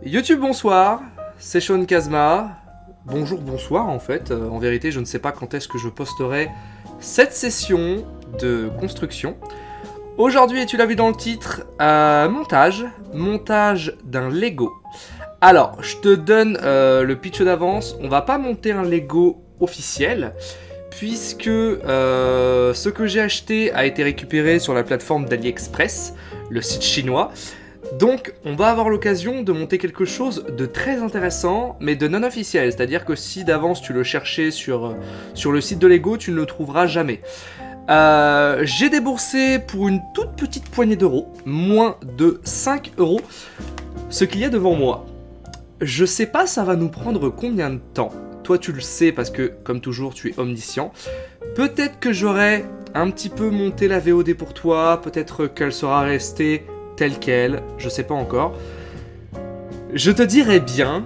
YouTube, bonsoir, c'est Sean Kazma. Bonjour, bonsoir en fait. En vérité, je ne sais pas quand est-ce que je posterai cette session de construction. Aujourd'hui, et tu l'as vu dans le titre, montage d'un Lego. Alors, je te donne le pitch d'avance. On va pas monter un Lego officiel, puisque ce que j'ai acheté a été récupéré sur la plateforme d'AliExpress, le site chinois. Donc, on va avoir l'occasion de monter quelque chose de très intéressant, mais de non officiel. C'est-à-dire que si d'avance tu le cherchais sur le site de Lego, tu ne le trouveras jamais. J'ai déboursé pour une toute petite poignée d'euros, moins de 5 euros, ce qu'il y a devant moi. Je sais pas ça va nous prendre combien de temps. Toi tu le sais parce que, comme toujours, tu es omniscient. Peut-être que j'aurai un petit peu monté la VOD pour toi, peut-être qu'elle sera restée telle quelle, je sais pas encore. Je te dirais bien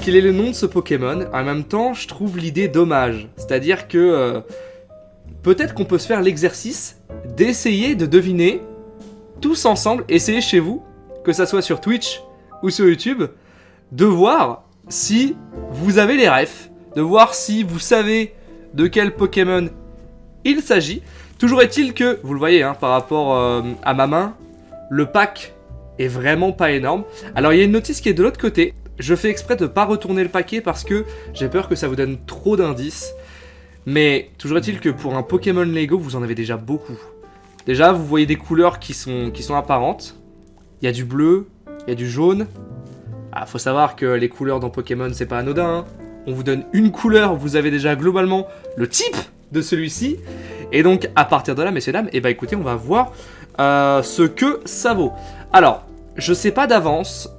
quel est le nom de ce Pokémon. En même temps, je trouve l'idée dommage. C'est-à-dire que peut-être qu'on peut se faire l'exercice d'essayer de deviner tous ensemble, essayer chez vous, que ça soit sur Twitch ou sur YouTube, de voir si vous avez les refs, de voir si vous savez de quel Pokémon il s'agit. Toujours est-il que, vous le voyez hein, par rapport à ma main, le pack est vraiment pas énorme. Alors il y a une notice qui est de l'autre côté. Je fais exprès de ne pas retourner le paquet parce que j'ai peur que ça vous donne trop d'indices. Mais toujours est-il que pour un Pokémon Lego, vous en avez déjà beaucoup. Déjà, vous voyez des couleurs qui sont apparentes. Il y a du bleu, il y a du jaune. Ah, faut savoir que les couleurs dans Pokémon, c'est pas anodin. Hein. On vous donne une couleur, vous avez déjà globalement le type de celui-ci. Et donc, à partir de là, messieurs, dames, bah écoutez, on va voir ce que ça vaut. Alors, je sais pas d'avance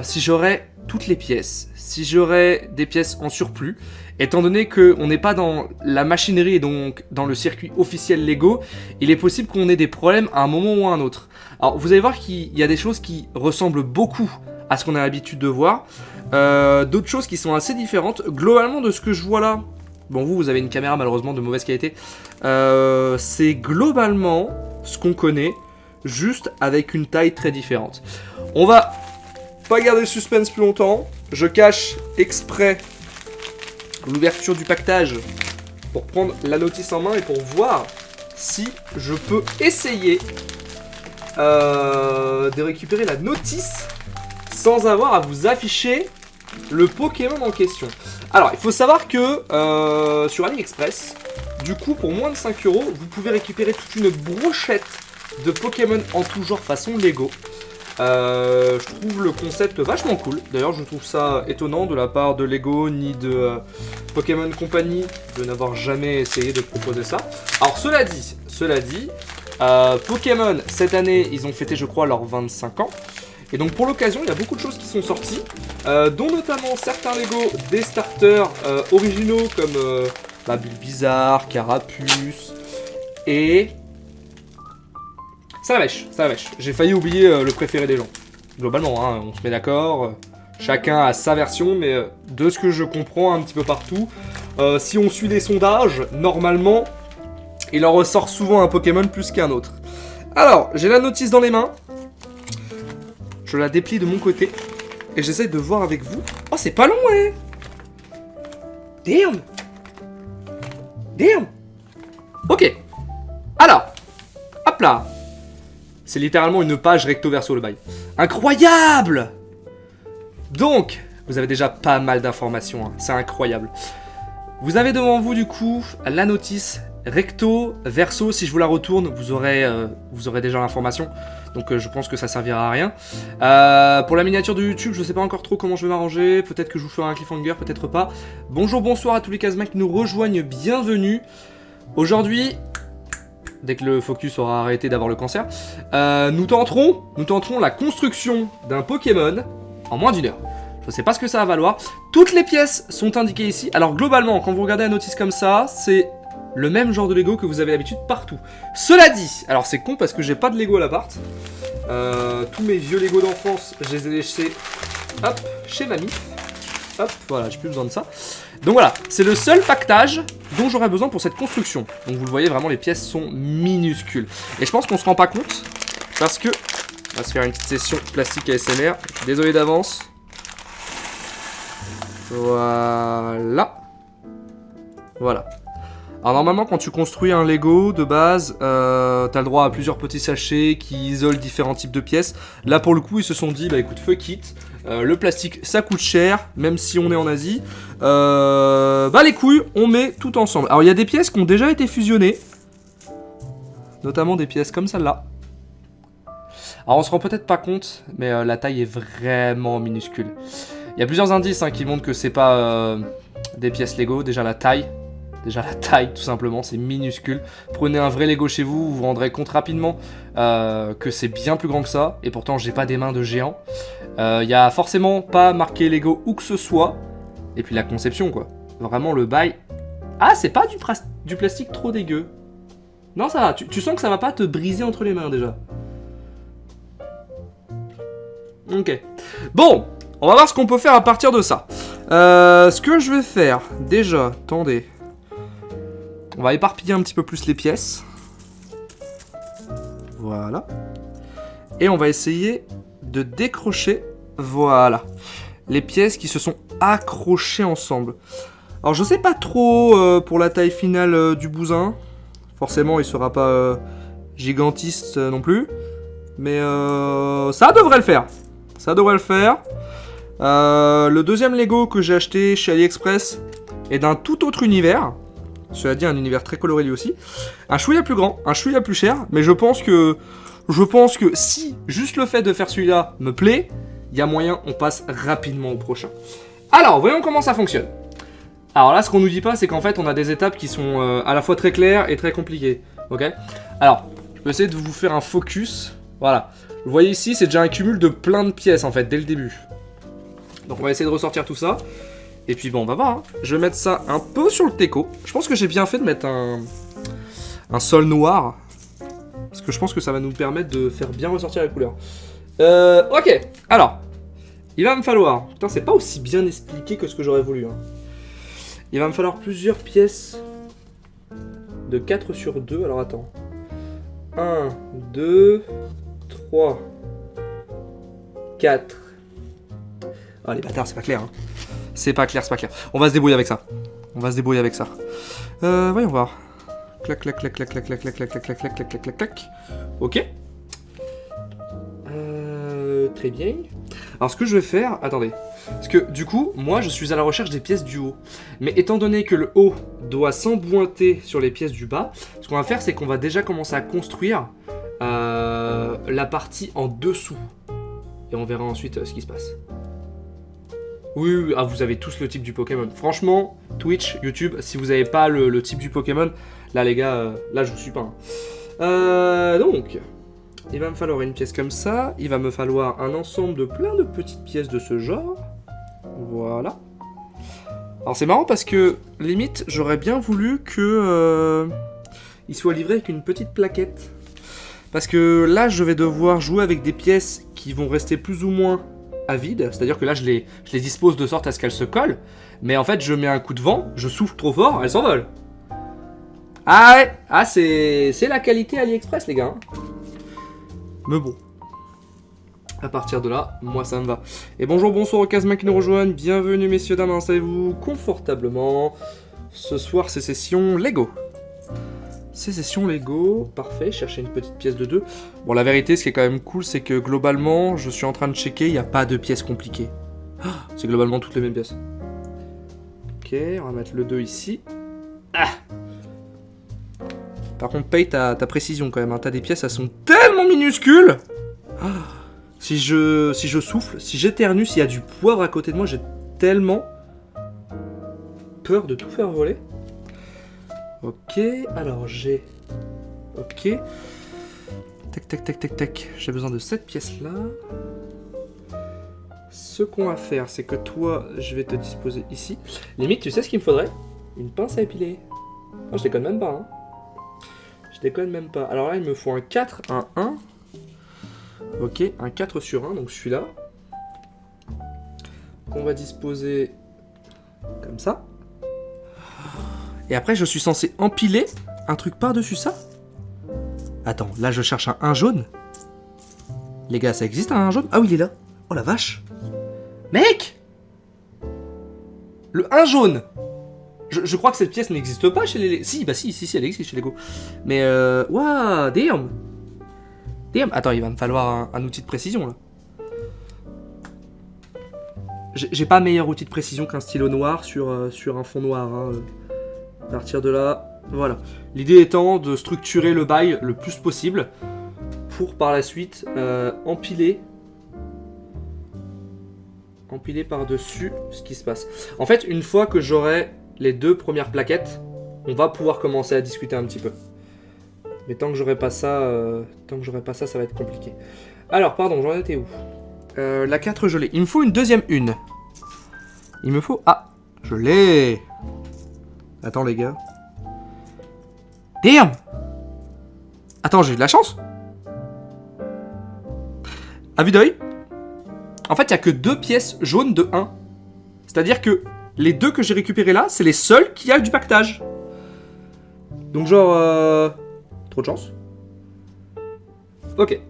si j'aurai toutes les pièces, si j'aurai des pièces en surplus, étant donné qu'on n'est pas dans la machinerie et donc dans le circuit officiel Lego, il est possible qu'on ait des problèmes à un moment ou à un autre. Alors, vous allez voir qu'il y a des choses qui ressemblent beaucoup à ce qu'on a l'habitude de voir, d'autres choses qui sont assez différentes. Globalement, de ce que je vois là, bon, vous avez une caméra malheureusement de mauvaise qualité, c'est globalement ce qu'on connaît, juste avec une taille très différente. On va pas garder le suspense plus longtemps. Je cache exprès l'ouverture du pactage pour prendre la notice en main et pour voir si je peux essayer de récupérer la notice sans avoir à vous afficher le Pokémon en question. Alors, il faut savoir que sur AliExpress, du coup, pour moins de 5 euros, vous pouvez récupérer toute une brochette de Pokémon en tout genre façon Lego. Je trouve le concept vachement cool. D'ailleurs, je trouve ça étonnant de la part de Lego ni de Pokémon Company de n'avoir jamais essayé de proposer ça. Alors, cela dit, Pokémon, cette année, ils ont fêté, je crois, leurs 25 ans. Et donc pour l'occasion, il y a beaucoup de choses qui sont sorties, dont notamment certains Lego des starters originaux comme Bulbizarre, Carapuce et Salamèche. J'ai failli oublier le préféré des gens. Globalement, hein, on se met d'accord, chacun a sa version, mais de ce que je comprends un petit peu partout, si on suit les sondages, normalement, il en ressort souvent un Pokémon plus qu'un autre. Alors, j'ai la notice dans les mains. Je la déplie de mon côté et j'essaie de voir avec vous. Oh, c'est pas long, ouais. Damn. Ok. Alors, hop là. C'est littéralement une page recto verso le bail. Incroyable. Donc, vous avez déjà pas mal d'informations. Hein. C'est incroyable. Vous avez devant vous du coup la notice recto verso. Si je vous la retourne, vous aurez déjà l'information. Donc je pense que ça servira à rien. Pour la miniature de YouTube, je sais pas encore trop comment je vais m'arranger. Peut-être que je vous ferai un cliffhanger, peut-être pas. Bonjour, bonsoir à tous les Kazma qui nous rejoignent. Bienvenue. Aujourd'hui, dès que le focus aura arrêté d'avoir le cancer, nous tenterons la construction d'un Pokémon en moins d'une heure. Je sais pas ce que ça va valoir. Toutes les pièces sont indiquées ici. Alors globalement, quand vous regardez la notice comme ça, c'est le même genre de Lego que vous avez l'habitude partout. Cela dit, alors c'est con parce que j'ai pas de Lego à l'appart. Tous mes vieux Lego d'enfance, je les ai laissés hop, chez mamie. Hop, voilà, j'ai plus besoin de ça. Donc voilà, c'est le seul pactage dont j'aurais besoin pour cette construction. Donc vous le voyez, vraiment les pièces sont minuscules. Et je pense qu'on se rend pas compte parce que on va se faire une petite session plastique ASMR. Désolé d'avance. Voilà. Voilà. Alors normalement quand tu construis un Lego de base, t'as le droit à plusieurs petits sachets qui isolent différents types de pièces. Là pour le coup ils se sont dit bah écoute fuck it, le plastique ça coûte cher, même si on est en Asie. Bah les couilles, on met tout ensemble. Alors il y a des pièces qui ont déjà été fusionnées, notamment des pièces comme celle-là. Alors on se rend peut-être pas compte, mais la taille est vraiment minuscule. Il y a plusieurs indices qui montrent que c'est pas des pièces Lego, déjà la taille. Déjà la taille tout simplement, c'est minuscule. Prenez un vrai Lego chez vous, vous vous rendrez compte rapidement que c'est bien plus grand que ça. Et pourtant j'ai pas des mains de géant. Il y a forcément pas marqué Lego où que ce soit. Et puis la conception quoi. Vraiment le bail. Ah c'est pas du plastique trop dégueu. Non ça va, tu sens que ça va pas te briser entre les mains déjà. Ok. Bon, on va voir ce qu'on peut faire à partir de ça. Ce que je vais faire, déjà, attendez. On va éparpiller un petit peu plus les pièces. Voilà. Et on va essayer de décrocher, voilà, les pièces qui se sont accrochées ensemble. Alors je sais pas trop pour la taille finale du bousin. Forcément il sera pas gigantiste non plus. Mais ça devrait le faire. Ça devrait le faire. Le deuxième Lego que j'ai acheté chez AliExpress est d'un tout autre univers. Cela dit, un univers très coloré lui aussi. Un chouïa plus grand, un chouïa plus cher, mais je pense que si juste le fait de faire celui-là me plaît, il y a moyen, on passe rapidement au prochain. Alors, voyons comment ça fonctionne. Alors là, ce qu'on nous dit pas, c'est qu'en fait, on a des étapes qui sont à la fois très claires et très compliquées. Ok ? Alors, je vais essayer de vous faire un focus. Voilà. Vous voyez ici, c'est déjà un cumul de plein de pièces en fait, dès le début. Donc on va essayer de ressortir tout ça. Et puis bon, on va voir. Hein. Je vais mettre ça un peu sur le teco. Je pense que j'ai bien fait de mettre un sol noir. Parce que je pense que ça va nous permettre de faire bien ressortir la couleur. Ok, alors. Il va me falloir... Putain, c'est pas aussi bien expliqué que ce que j'aurais voulu. Hein. Il va me falloir plusieurs pièces de 4 sur 2. Alors attends. 1, 2, 3, 4. Ah les bâtards, c'est pas clair. Hein. C'est pas clair, c'est pas clair. On va se débrouiller avec ça. On va se débrouiller avec ça. Voyons voir. Clac, clac, clac, clac, clac, clac, clac, clac, clac, clac, clac, clac, clac, clac, clac. Ok. Très bien. Alors ce que je vais faire... Attendez. Parce que du coup, moi je suis à la recherche des pièces du haut. Mais étant donné que le haut doit s'emboîter sur les pièces du bas, ce qu'on va faire c'est qu'on va déjà commencer à construire la partie en dessous. Et on verra ensuite ce qui se passe. Oui, ah, vous avez tous le type du Pokémon. Franchement, Twitch, YouTube, si vous n'avez pas le type du Pokémon, là les gars, là je vous suis pas. Hein. Donc, il va me falloir une pièce comme ça. Il va me falloir un ensemble de plein de petites pièces de ce genre. Voilà. Alors c'est marrant parce que, limite, j'aurais bien voulu que il soit livré avec une petite plaquette. Parce que là, je vais devoir jouer avec des pièces qui vont rester plus ou moins à vide, c'est-à-dire que là je les dispose de sorte à ce qu'elles se collent, mais en fait je mets un coup de vent, je souffle trop fort, elles s'envolent. Ah ouais, ah c'est la qualité AliExpress les gars. Mais bon, à partir de là, moi ça me va. Et bonjour, bonsoir aux Kazma qui nous rejoignent, bienvenue messieurs dames, installez-vous confortablement. Ce soir c'est session Lego. C'est session Lego, parfait, chercher une petite pièce de 2. Bon, la vérité, ce qui est quand même cool, c'est que globalement, je suis en train de checker, il n'y a pas de pièces compliquées. C'est globalement toutes les mêmes pièces. Ok, on va mettre le 2 ici. Ah Par contre, paye ta précision quand même, hein. T'as des pièces, elles sont tellement minuscules. Si je souffle, si j'éternue, s'il y a du poivre à côté de moi, j'ai tellement peur de tout faire voler. Ok, alors j'ai... Ok. Tac, tac, tac, tac, tac. J'ai besoin de cette pièce-là. Ce qu'on va faire, c'est que toi, je vais te disposer ici. Limite, tu sais ce qu'il me faudrait? Une pince à épiler. Non, je déconne même pas, hein. Je déconne même pas. Alors là, il me faut un 4, un 1. Ok, un 4 sur 1, donc celui-là. Qu'on va disposer comme ça. Et après, je suis censé empiler un truc par-dessus ça. Attends, là, je cherche un 1 jaune. Les gars, ça existe un 1 jaune? Ah oui, il est là. Oh la vache. Mec! Le 1 jaune. Je crois que cette pièce n'existe pas chez les... Si, bah si, elle existe chez Lego. Mais Waouh, damn. Damn. Attends, il va me falloir un outil de précision, là. J'ai pas meilleur outil de précision qu'un stylo noir sur un fond noir. Hein. À partir de là, voilà. L'idée étant de structurer le bail le plus possible pour par la suite empiler par-dessus ce qui se passe. En fait, une fois que j'aurai les 2 premières plaquettes, on va pouvoir commencer à discuter un petit peu. Mais tant que j'aurai pas ça, ça va être compliqué. Alors, pardon, j'en étais où ? La 4, je l'ai. Il me faut une deuxième une. Il me faut... Ah, je l'ai. Attends, les gars. Damn. Attends, j'ai de la chance. À vue d'œil. En fait, il n'y a que 2 pièces jaunes de 1. C'est-à-dire que les 2 que j'ai récupérées là, c'est les seuls qui a du pactage. Donc genre... Trop de chance. Ok.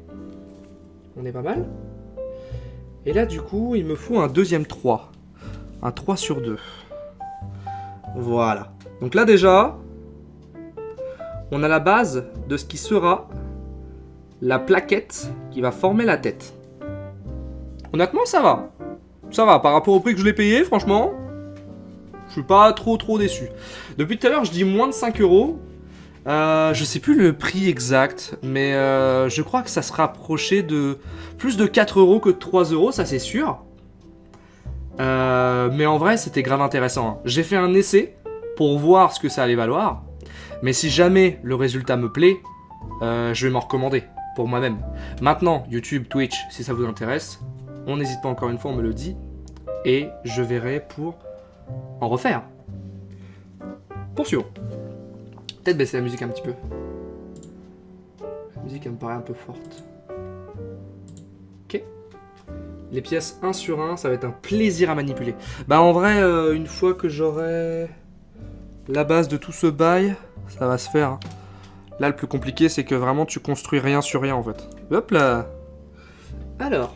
On est pas mal. Et là, du coup, il me faut un deuxième 3. Un 3 sur 2. Voilà. Donc là, déjà, on a la base de ce qui sera la plaquette qui va former la tête. Honnêtement, ça va. Ça va, par rapport au prix que je l'ai payé, franchement, je suis pas trop déçu. Depuis tout à l'heure, je dis moins de 5 €. Je sais plus le prix exact, mais je crois que ça se rapprochait de plus de 4 € que de 3 €, ça c'est sûr. Mais en vrai, c'était grave intéressant. Hein. J'ai fait un essai pour voir ce que ça allait valoir. Mais si jamais le résultat me plaît, je vais m'en recommander pour moi-même. Maintenant, YouTube, Twitch, si ça vous intéresse, on n'hésite pas encore une fois, on me le dit. Et je verrai pour en refaire. Poursuivons. Peut-être baisser la musique un petit peu. La musique, elle me paraît un peu forte. Ok. Les pièces 1 sur 1, ça va être un plaisir à manipuler. Bah en vrai, une fois que j'aurai la base de tout ce bail, ça va se faire. Hein. Là, le plus compliqué, c'est que vraiment, tu construis rien sur rien, en fait. Hop là. Alors.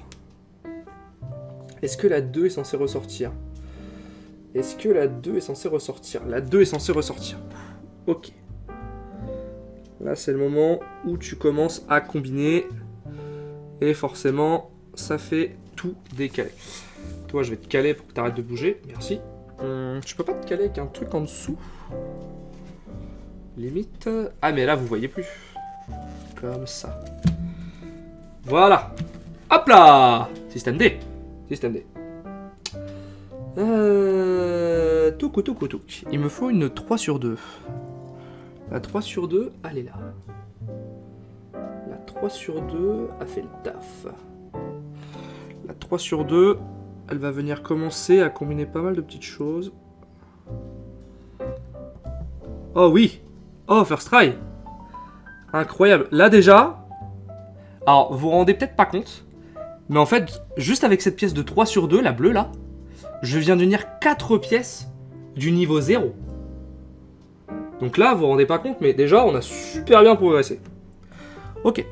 Est-ce que la 2 est censée ressortir ? Est-ce que la 2 est censée ressortir ? La 2 est censée ressortir. Ok. Là, c'est le moment où tu commences à combiner. Et forcément, ça fait tout décaler. Toi, je vais te caler pour que tu arrêtes de bouger. Merci. Je peux pas te caler avec un truc en dessous. Limite. Ah, mais là, vous voyez plus. Comme ça. Voilà. Hop là. Système D. Système D. Touc. Il me faut une 3 sur 2. La 3 sur 2, elle est là. La 3 sur 2 a fait le taf. La 3 sur 2, elle va venir commencer à combiner pas mal de petites choses. Oh oui. Oh, first try. Incroyable. Là déjà, alors vous vous rendez peut-être pas compte, mais en fait, juste avec cette pièce de 3 sur 2, la bleue là, je viens d'unir 4 pièces du niveau 0. Donc là, vous vous rendez pas compte, mais déjà, on a super bien progressé. Ok.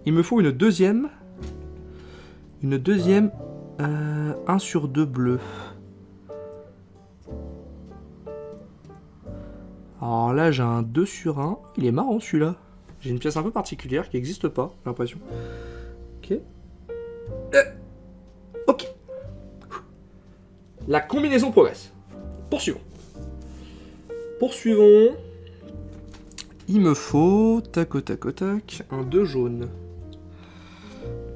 Il me faut une deuxième. Une deuxième 1 sur 2 bleu. Alors là, j'ai un 2 sur 1. Il est marrant celui-là. J'ai une pièce un peu particulière qui n'existe pas, j'ai l'impression. Ok. Ok. La combinaison progresse. Poursuivons. Il me faut, tac, un 2 jaune.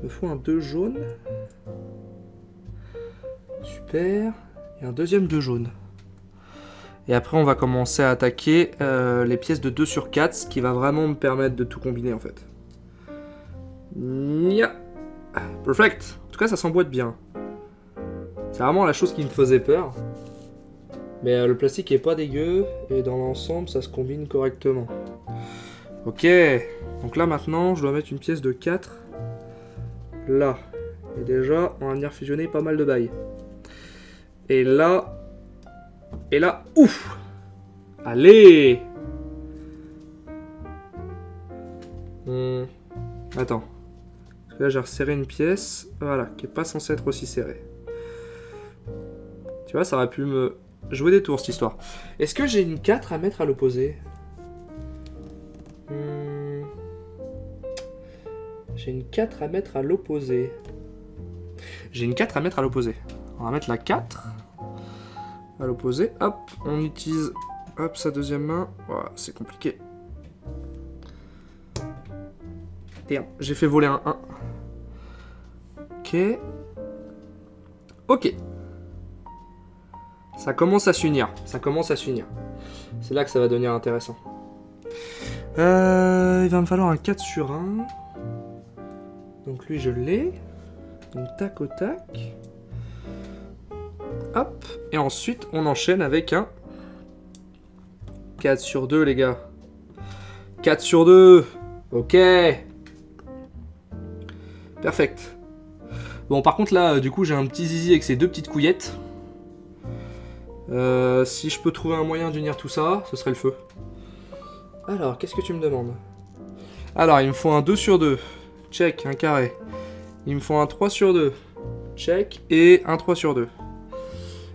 Il me faut un 2 jaune. Super. Et un deuxième 2 jaune. Et après, on va commencer à attaquer les pièces de 2 sur 4, ce qui va vraiment me permettre de tout combiner, en fait. Nia. Perfect. En tout cas, ça s'emboîte bien. C'est vraiment la chose qui me faisait peur. Mais le plastique est pas dégueu, et dans l'ensemble, ça se combine correctement. Ok. Donc là, maintenant, je dois mettre une pièce de 4. Là. Et déjà, on va venir fusionner pas mal de bails. Et là... Et là, ouf! Allez! Attends. Parce que là, j'ai resserré une pièce, voilà, qui est pas censée être aussi serrée. Tu vois, ça aurait pu me jouer des tours cette histoire. Est-ce que j'ai une 4 à mettre à l'opposé? J'ai une 4 à mettre à l'opposé. J'ai une 4 à mettre à l'opposé. On va mettre la 4 à l'opposé. Hop, on utilise hop, sa deuxième main. Voilà, c'est compliqué. Et j'ai fait voler un 1. Ok. Ok. Ça commence à s'unir. Ça commence à s'unir. C'est là que ça va devenir intéressant. Il va me falloir un 4 sur 1. Donc lui, je l'ai. Donc tac au tac. Hop. Et ensuite, on enchaîne avec un 4 sur 2, les gars. 4 sur 2. Ok. Perfect. Bon, par contre, là, du coup, j'ai un petit zizi avec ces deux petites couillettes. Si je peux trouver un moyen d'unir tout ça, ce serait le feu. Alors, qu'est-ce que tu me demandes? Alors, il me faut un 2 sur 2. Check, un carré. Il me faut un 3 sur 2. Check. Et un 3 sur 2.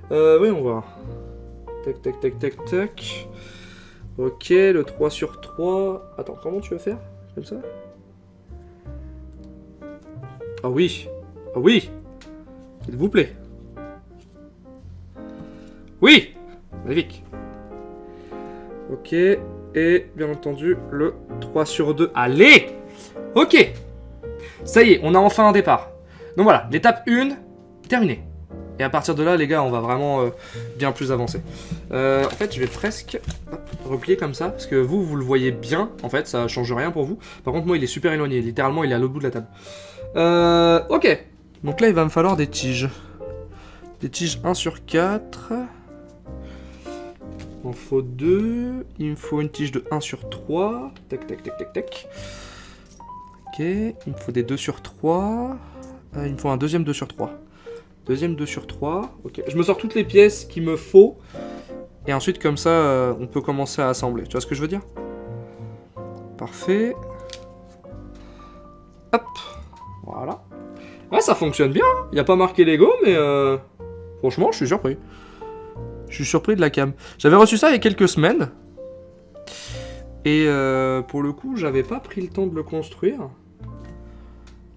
Voyons voir. Tac, tac, tac, tac, tac. Ok, le 3 sur 3. Attends, comment tu veux faire? Comme ça? Ah oui. Ah oui. S'il vous plaît. Oui. Magnifique. Ok. Et bien entendu, le 3 sur 2. Allez. Ok. Ça y est, on a enfin un départ. Donc voilà, l'étape 1, terminée. Et à partir de là, les gars, on va vraiment bien plus avancer. En fait, je vais presque replier comme ça, parce que vous le voyez bien. En fait, ça change rien pour vous. Par contre, moi, il est super éloigné. Littéralement, il est à l'autre bout de la table. Ok. Donc là, il va me falloir des tiges. Des tiges 1 sur 4. Il m'en faut 2. Il me faut une tige de 1 sur 3. Tac, tac, tac, tac, tac. Ok. Il me faut des 2 sur 3. Il me faut un deuxième 2 sur 3. Deuxième 2 sur 3. Ok. Je me sors toutes les pièces qu'il me faut. Et ensuite, comme ça, on peut commencer à assembler. Tu vois ce que je veux dire? Parfait. Hop. Voilà. Ouais, ça fonctionne bien. Il n'y a pas marqué Lego, mais franchement, je suis surpris. Je suis surpris de la cam. J'avais reçu ça il y a quelques semaines. Et pour le coup, j'avais pas pris le temps de le construire.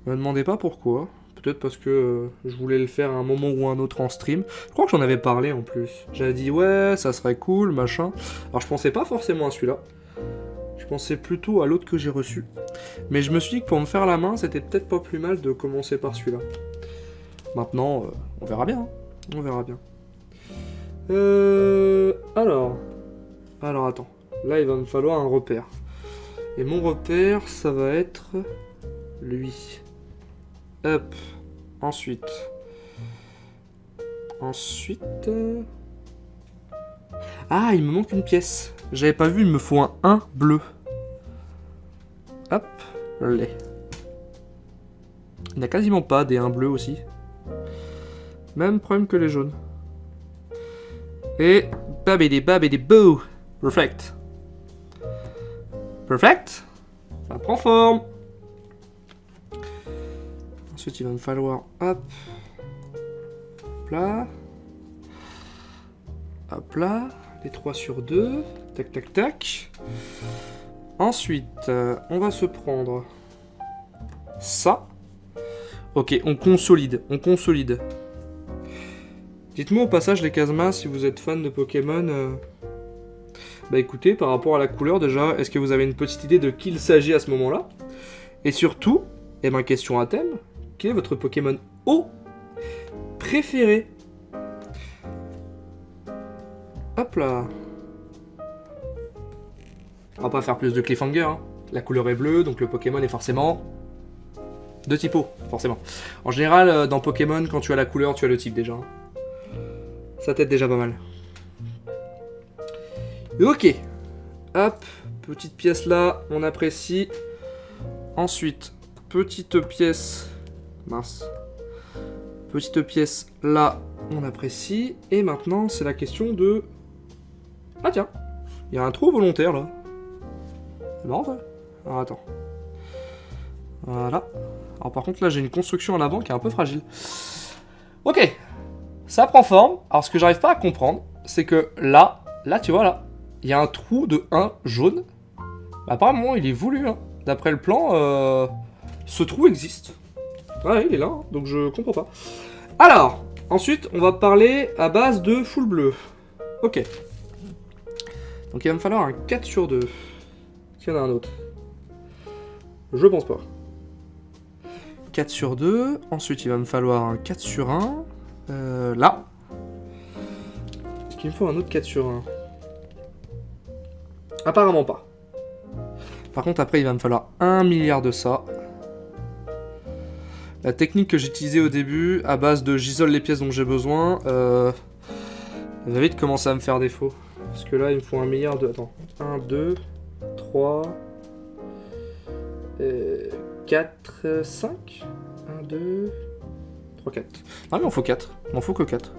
Je me demandais pas pourquoi. Peut-être parce que je voulais le faire à un moment ou un autre en stream. Je crois que j'en avais parlé en plus. J'avais dit ouais, ça serait cool, machin. Alors je pensais pas forcément à celui-là. Je pensais plutôt à l'autre que j'ai reçu. Mais je me suis dit que pour me faire la main, c'était peut-être pas plus mal de commencer par celui-là. Maintenant, on verra bien. Hein. On verra bien. Alors attends. Là, il va me falloir un repère. Et mon repère, ça va être lui. Hop. Ensuite. Ah, il me manque une pièce. J'avais pas vu, il me faut un 1 bleu. Hop. Lait. Il n'y a quasiment pas des 1 bleus aussi. Même problème que les jaunes. Et babidi boo. Perfect. Perfect. Ça prend forme. Ensuite, il va me falloir, hop là, les 3 sur 2, tac, tac, tac. Ensuite, on va se prendre ça. Ok, on consolide. Dites-moi au passage, les Kazma, si vous êtes fan de Pokémon. Bah écoutez, par rapport à la couleur déjà, est-ce que vous avez une petite idée de qui il s'agit à ce moment-là? Et surtout, question à thème. Quel est votre Pokémon eau préféré? Hop là. On va pas faire plus de cliffhanger. Hein. La couleur est bleue, donc le Pokémon est forcément de type eau, forcément. En général, dans Pokémon, quand tu as la couleur, tu as le type déjà. Ça t'aide déjà pas mal. Ok. Hop, petite pièce là, on apprécie. Ensuite, petite pièce... Mince. Petite pièce là, on apprécie. Et maintenant, c'est la question de... Ah tiens, il y a un trou volontaire là. C'est marrant ça. Alors attends. Voilà. Alors par contre là, j'ai une construction en avant qui est un peu fragile. Ok. Ça prend forme. Alors ce que j'arrive pas à comprendre, c'est que là, tu vois, là, il y a un trou de 1 jaune. Apparemment, il est voulu, hein. D'après le plan, ce trou existe. Ouais, il est là, hein, donc je comprends pas. Alors, ensuite, on va parler à base de full bleu. Ok. Donc il va me falloir un 4 sur 2. Est-ce qu'il y en a un autre? Je pense pas. 4 sur 2. Ensuite, il va me falloir un 4 sur 1. Là. Est-ce qu'il me faut un autre 4 sur 1? Apparemment pas. Par contre, après, il va me falloir 1 milliard de ça. La technique que j'utilisais au début, à base de j'isole les pièces dont j'ai besoin, va vite commencer à me faire défaut. Parce que là, il me faut 1 milliard de... Attends. 1, 2, 3... 4, 5 1, 2... 3, 4. Ah mais il m'en faut 4. Il m'en faut que 4.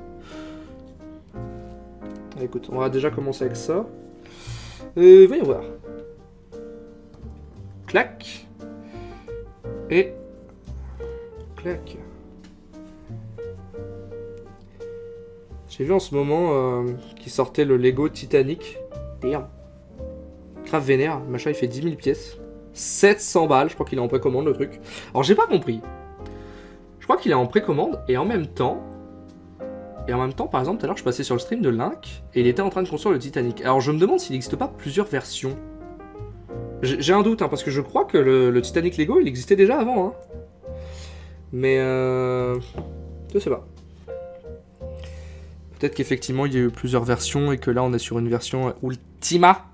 Écoute, on va déjà commencer avec ça. Voyons voir. Clac. Et... Clac. J'ai vu en ce moment qui sortait le Lego Titanic. Damn. Grave vénère. Le machin il fait 10 000 pièces. 700 balles. Je crois qu'il est en précommande le truc. Alors j'ai pas compris. Je crois qu'il est en précommande et en même temps... par exemple, tout à l'heure, je passais sur le stream de Link et il était en train de construire le Titanic. Alors, je me demande s'il n'existe pas plusieurs versions. J'ai un doute, hein, parce que je crois que le Titanic Lego, il existait déjà avant. Hein. Mais, je sais pas. Peut-être qu'effectivement, il y a eu plusieurs versions et que là, on est sur une version Ultima.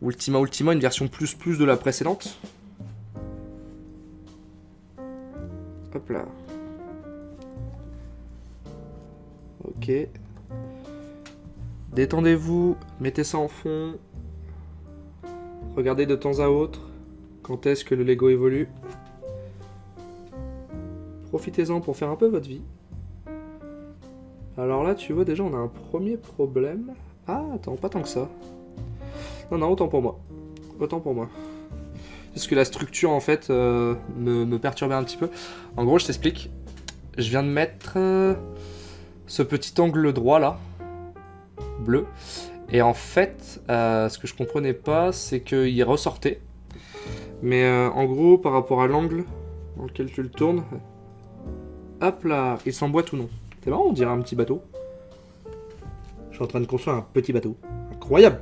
Ultima, une version plus de la précédente. Hop là. Ok. Détendez-vous, mettez ça en fond. Regardez de temps à autre quand est-ce que le Lego évolue. Profitez-en pour faire un peu votre vie. Alors là, tu vois, déjà, on a un premier problème. Ah, attends, pas tant que ça. Non, autant pour moi. Parce que la structure, en fait, me perturbait un petit peu. En gros, je t'explique. Je viens de mettre... ce petit angle droit là, bleu, et en fait, ce que je comprenais pas, c'est qu'il ressortait, mais en gros, par rapport à l'angle dans lequel tu le tournes, hop là, il s'emboîte ou non. C'est marrant, on dirait un petit bateau. Je suis en train de construire un petit bateau. Incroyable.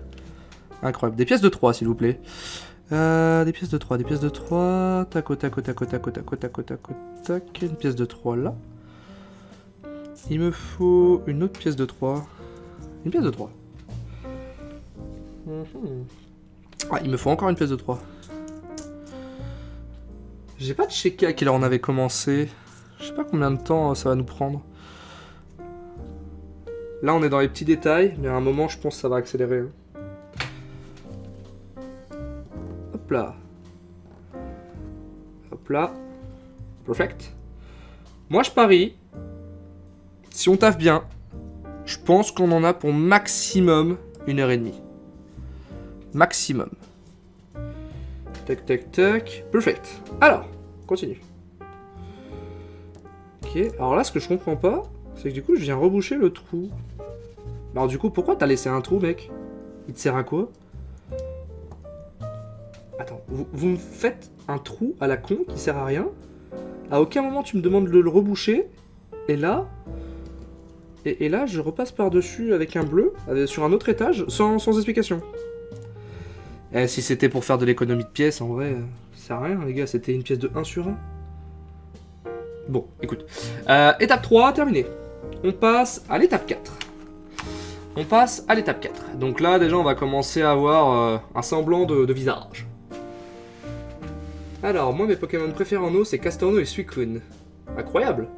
Des pièces de 3, s'il vous plaît. Des pièces de 3, tac, une pièce de 3 là. Il me faut une autre pièce de 3. Une pièce de 3. Ah, il me faut encore une pièce de 3. J'ai pas checké à quelle heure on avait commencé. Je sais pas combien de temps ça va nous prendre. Là, on est dans les petits détails, mais à un moment, je pense que ça va accélérer. Hop là. Hop là. Perfect. Moi, je parie. Si on taffe bien, je pense qu'on en a pour maximum 1h30. Maximum. Tac. Perfect. Alors, continue. Ok, alors là, ce que je comprends pas, c'est que du coup, je viens reboucher le trou. Alors du coup, pourquoi t'as laissé un trou, mec? Il te sert à quoi? Attends, vous me faites un trou à la con qui sert à rien? À aucun moment, tu me demandes de le reboucher. Et là... Et là, je repasse par-dessus avec un bleu, sur un autre étage, sans explication. Si c'était pour faire de l'économie de pièces, en vrai, ça sert à rien, les gars, c'était une pièce de 1 sur 1. Bon, écoute. Étape 3, terminée. On passe à l'étape 4. Donc là, déjà, on va commencer à avoir un semblant de visage. Alors, moi, mes Pokémon préférés en eau, c'est Castorno et Suicune. Incroyable.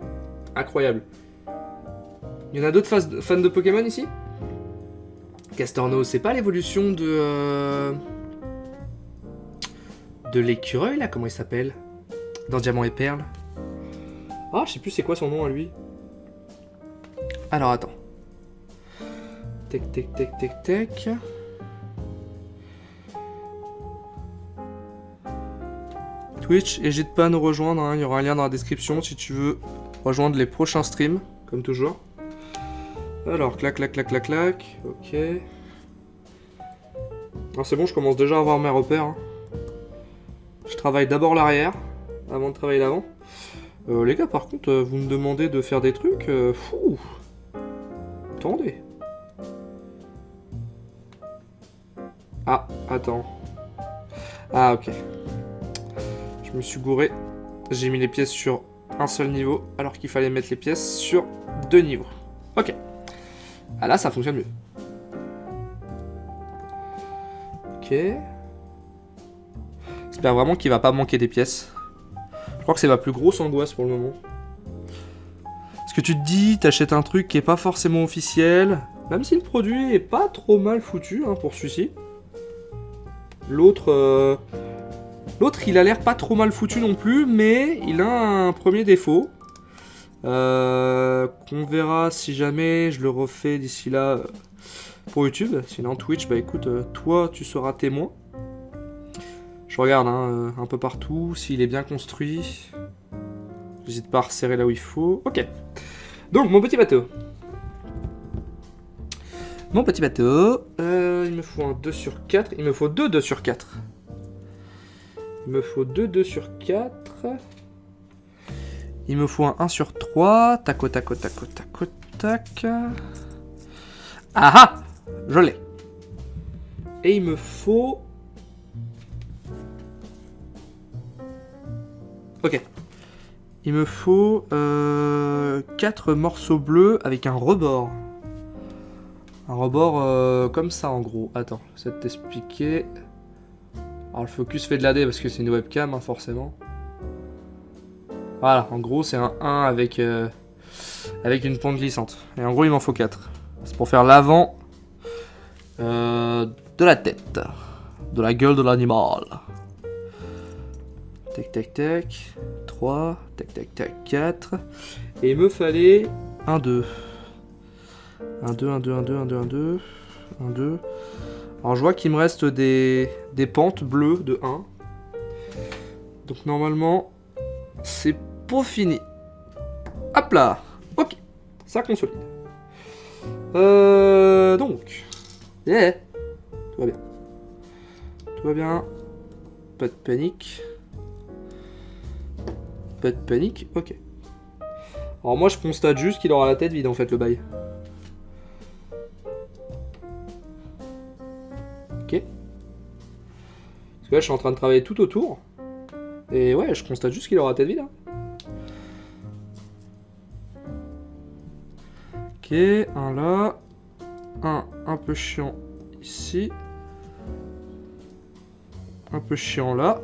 Il y en a d'autres fans de Pokémon ici? Castorno, c'est pas l'évolution de l'écureuil là, comment il s'appelle? Dans Diamant et Perle. Ah, je sais plus c'est quoi son nom à lui. Alors attends. Tac. Twitch, n'hésite pas à nous rejoindre, hein. Il y aura un lien dans la description si tu veux rejoindre les prochains streams, comme toujours. Alors, clac, clac, clac, clac, clac. Ok. Ah, c'est bon, je commence déjà à avoir mes repères. Hein. Je travaille d'abord l'arrière, avant de travailler l'avant. Les gars, par contre, vous me demandez de faire des trucs. Fou. Attendez. Ah, attends. Ah, ok. Je me suis gouré. J'ai mis les pièces sur un seul niveau, alors qu'il fallait mettre les pièces sur 2 niveaux. Ok. Ah là, ça fonctionne mieux. Ok. J'espère vraiment qu'il va pas manquer des pièces. Je crois que c'est ma plus grosse angoisse pour le moment. Parce que tu te dis, t'achètes un truc qui est pas forcément officiel, même si le produit est pas trop mal foutu hein, pour celui-ci. L'autre, il a l'air pas trop mal foutu non plus, mais il a un premier défaut. Qu'on verra si jamais je le refais d'ici là pour YouTube. Sinon Twitch, bah écoute, toi tu seras témoin. Je regarde hein, un peu partout, s'il est bien construit. J'hésite pas à resserrer là où il faut. Ok. Donc mon petit bateau. Mon petit bateau. Il me faut un 2 sur 4. Il me faut 2 2 sur 4. Il me faut 2 2 sur 4. Il me faut un 1 sur 3. Tac, tac, tac, tac, tac. Ah ah! Je l'ai. Et il me faut... Ok. Il me faut 4 morceaux bleus avec un rebord. Un rebord comme ça en gros. Attends, j'essaie de t'expliquer. Alors le focus fait de l'AD parce que c'est une webcam hein, forcément. Voilà, en gros c'est un 1 avec une pente glissante. Et en gros il m'en faut 4. C'est pour faire l'avant de la tête. De la gueule de l'animal. Tac tac tac. 3. Tac tac tac 4. Et il me fallait un 2. Un 2, un 2, un 2, un 2, un 2. Un 2. Alors je vois qu'il me reste des pentes bleues de 1. Donc normalement, c'est pour fini. Hop là. Ok. Ça consolide. Donc. Yeah. Tout va bien. Tout va bien. Pas de panique. Pas de panique. Ok. Alors moi je constate juste qu'il aura la tête vide en fait le bail. Ok. Parce que là je suis en train de travailler tout autour. Et ouais, je constate juste qu'il aura la tête vide. Hein. Ok, un là. Un peu chiant ici. Un peu chiant là.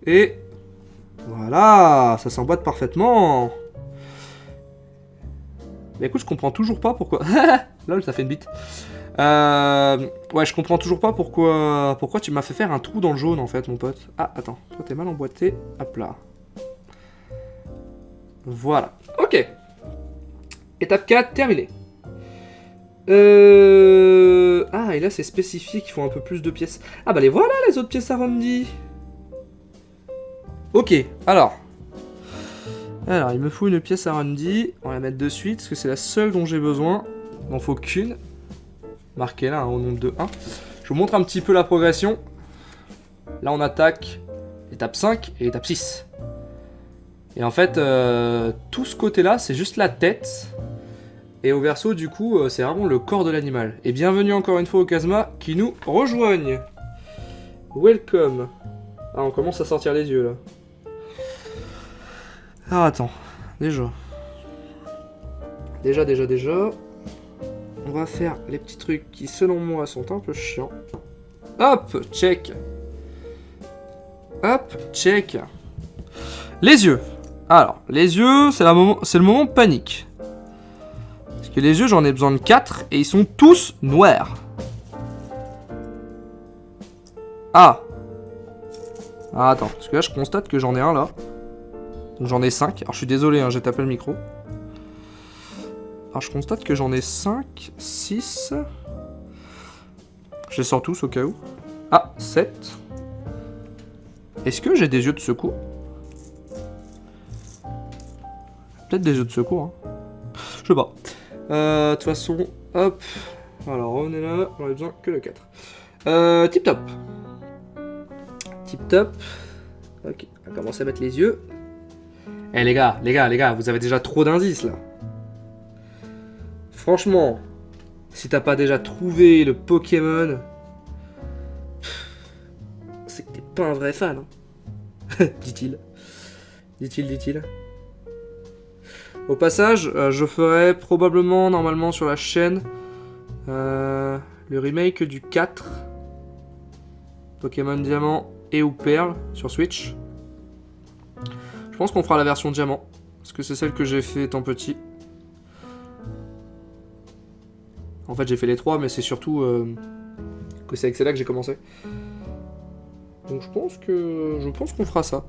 Et voilà, ça s'emboîte parfaitement. Mais écoute, je comprends toujours pas pourquoi... Lol, ça fait une bite. Ouais, je comprends toujours pas pourquoi tu m'as fait faire un trou dans le jaune, en fait, mon pote. Ah, attends, toi t'es mal emboîté. Hop là. Voilà. Ok. Étape 4, terminée. Ah, et là, c'est spécifié qu'il faut un peu plus de pièces. Ah, bah les voilà, les autres pièces arrondies. Ok, alors, il me faut une pièce arrondie. On va la mettre de suite, parce que c'est la seule dont j'ai besoin. Il m'en faut qu'une. Marquez là, hein, au nombre de 1. Je vous montre un petit peu la progression. Là, on attaque l'étape 5 et l'étape 6. Et en fait, tout ce côté-là, c'est juste la tête. Et au verso, du coup, c'est vraiment le corps de l'animal. Et bienvenue encore une fois au Kazma qui nous rejoignent. Welcome. Ah, on commence à sortir les yeux, là. Alors attends, déjà. On va faire les petits trucs qui selon moi sont un peu chiants. Hop, check. Hop, check. Les yeux. Alors, les yeux, c'est le moment panique. Parce que les yeux, j'en ai besoin de 4 et ils sont tous noirs. Ah. Ah, attends, parce que là, je constate que j'en ai un là. Donc j'en ai 5. Alors je suis désolé, hein, j'ai tapé le micro. Alors je constate que j'en ai 5, 6. Je les sors tous au cas où. Ah, 7. Est-ce que j'ai des yeux de secours? Peut-être des yeux de secours. Hein. Je sais pas. De toute façon, hop. Alors, on est là, on a besoin que de 4. Tip top. Tip top. Ok, on va commencer à mettre les yeux. Eh les gars, vous avez déjà trop d'indices là. Franchement, si t'as pas déjà trouvé le Pokémon, c'est que t'es pas un vrai fan. Hein. Dit-il. Au passage, je ferai probablement, normalement sur la chaîne, le remake du 4. Pokémon Diamant et ou Perle sur Switch. Je pense qu'on fera la version Diamant, parce que c'est celle que j'ai fait étant petit. En fait, j'ai fait les 3, mais c'est surtout que c'est avec celle-là que j'ai commencé. Donc je pense qu'on fera ça.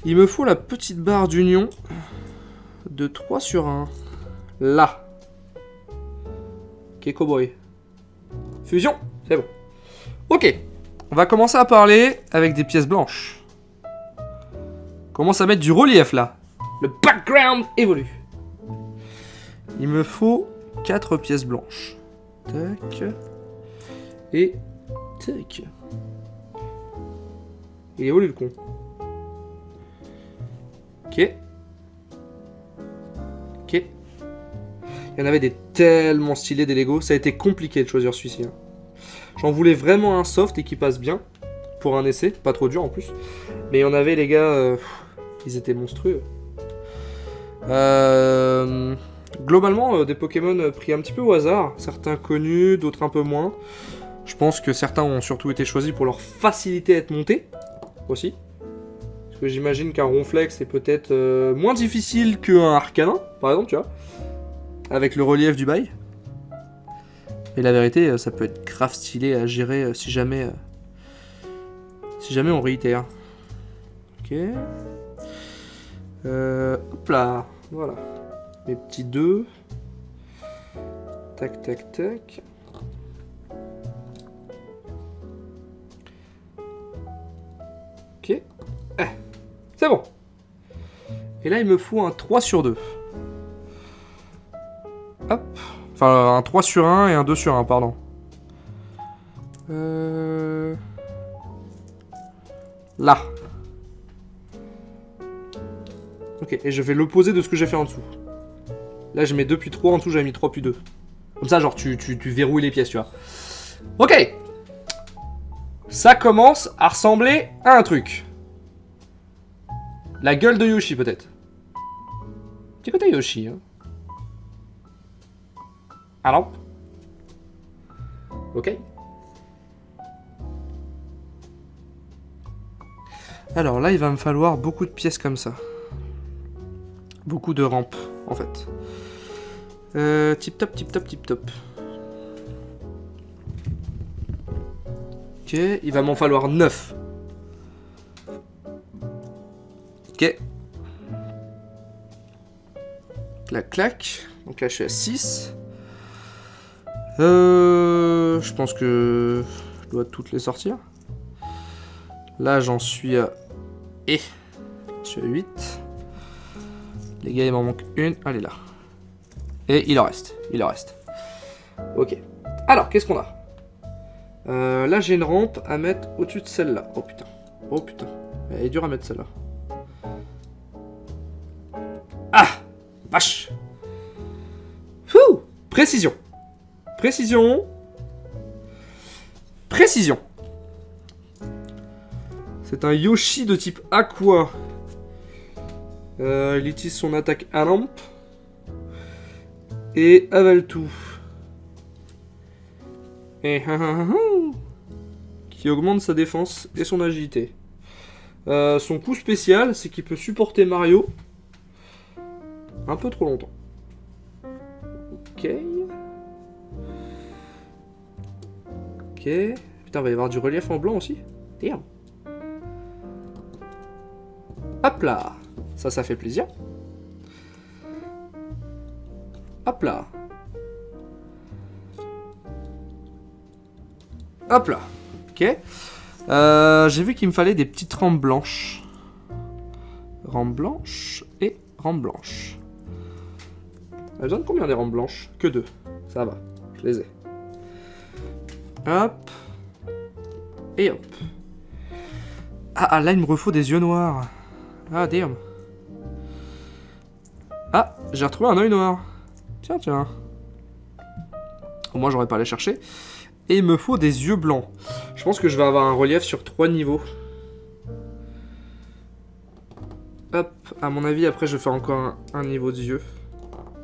Il me faut la petite barre d'union de 3 sur 1. Là. Ok, cowboy. Fusion, c'est bon. Ok, on va commencer à parler avec des pièces blanches. Commence à mettre du relief là. Le background évolue. Il me faut 4 pièces blanches. Tac. Et tac. Il évolue le con. Ok. Ok. Il y en avait des tellement stylés des Lego. Ça a été compliqué de choisir celui-ci. Hein. J'en voulais vraiment un soft et qui passe bien. Pour un essai. Pas trop dur en plus. Mais il y en avait les gars... ils étaient monstrueux. Globalement, des Pokémon pris un petit peu au hasard. Certains connus, d'autres un peu moins. Je pense que certains ont surtout été choisis pour leur facilité à être montés. Aussi. Parce que j'imagine qu'un Ronflex est peut-être moins difficile qu'un Arcanin, par exemple, tu vois. Avec le relief du bail. Et la vérité, ça peut être grave stylé à gérer si jamais on réitère. Ok. Hop là, voilà. Mes petits 2. Tac, tac, tac. Ok. C'est bon. Et là, il me faut un 3 sur 2. Hop. Enfin, un 3 sur 1 et un 2 sur 1, pardon. Là. Ok, et je fais l'opposé de ce que j'ai fait en dessous. Là, je mets 2 puis 3, en dessous, j'avais mis 3 puis 2. Comme ça, genre, tu verrouilles les pièces, tu vois. Ok. Ça commence à ressembler à un truc. La gueule de Yoshi, peut-être. Petit côté Yoshi, hein. Alors. Ok. Alors là, il va me falloir beaucoup de pièces comme ça. Beaucoup de rampes, en fait. Tip top, tip top, tip top. Ok, il va m'en falloir 9. Ok. Clac, clac. Donc là, je suis à 6. Je pense que je dois toutes les sortir. Là, j'en suis à... je suis à 8. Les gars, il m'en manque une. Allez, là. Et il en reste. Ok. Alors, qu'est-ce qu'on a là, j'ai une rampe à mettre au-dessus de celle-là. Oh putain. Elle est dure à mettre celle-là. Ah, vache. Fouh. Précision. C'est un Yoshi de type Aqua. Il utilise son attaque à lampe. Et avale tout. Et qui augmente sa défense et son agilité. Son coup spécial, c'est qu'il peut supporter Mario un peu trop longtemps. Ok. Putain, il va y avoir du relief en blanc aussi. Damn. Hop là. Ça fait plaisir. Hop là. Ok. J'ai vu qu'il me fallait des petites rampes blanches. Rampes blanches et rampes blanches. Elle besoin de combien des rampes blanches? Que 2. Ça va, je les ai. Hop. Et hop. Ah, là, il me refaut des yeux noirs. Ah, damn. Ah, j'ai retrouvé un œil noir. Tiens. Au moins, j'aurais pas à aller chercher. Et il me faut des yeux blancs. Je pense que je vais avoir un relief sur 3 niveaux. Hop, à mon avis, après, je fais encore un niveau de yeux.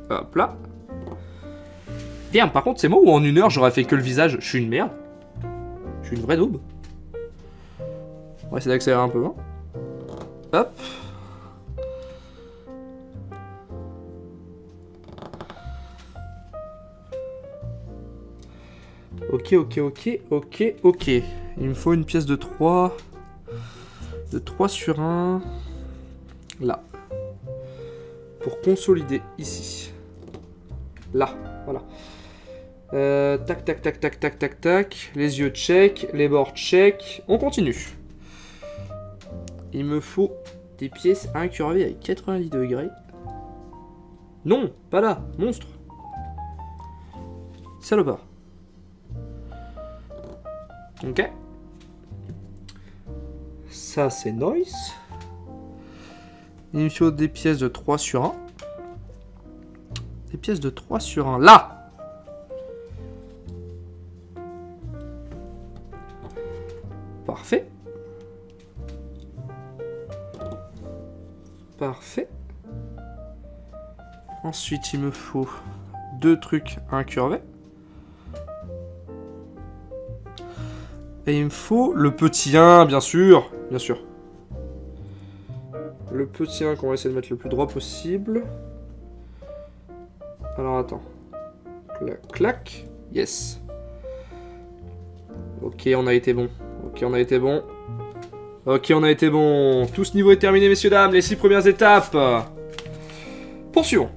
Hop là. Bien, par contre, c'est moi ou en 1 heure, j'aurais fait que le visage? Je suis une merde. Je suis une vraie daube. On va essayer d'accélérer un peu. Hein. Hop. Ok. Il me faut une pièce de 3. De 3 sur 1. Là. Pour consolider ici. Là, voilà. Tac. Les yeux check. Les bords check. On continue. Il me faut des pièces incurvées avec 90 degrés. Non, pas là, monstre. Salopard. Ok. Ça, c'est nice. Il me faut des pièces de 3 sur 1. Des pièces de 3 sur 1. Là! Parfait. Parfait. Ensuite, il me faut 2 trucs incurvés. Et il me faut le petit 1, bien sûr. Bien sûr. Le petit 1 qu'on va essayer de mettre le plus droit possible. Alors, attends. Clac. Yes. Ok, on a été bon. Tout ce niveau est terminé, messieurs, dames. Les 6 premières étapes. Poursuivons.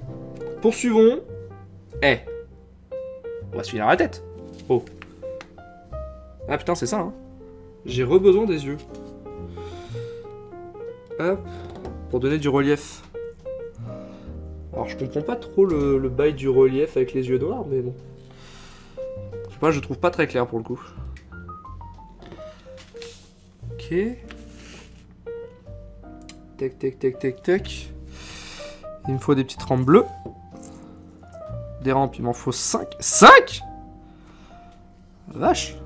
On va se finir la tête. Oh. Ah putain, c'est ça, hein. J'ai besoin des yeux. Hop. Pour donner du relief. Alors, je comprends pas trop le bail du relief avec les yeux noirs, mais bon. Je sais pas, je trouve pas très clair pour le coup. Ok. Tac. Il me faut des petites rampes bleues. Des rampes, il m'en faut 5. 5 ? Vache.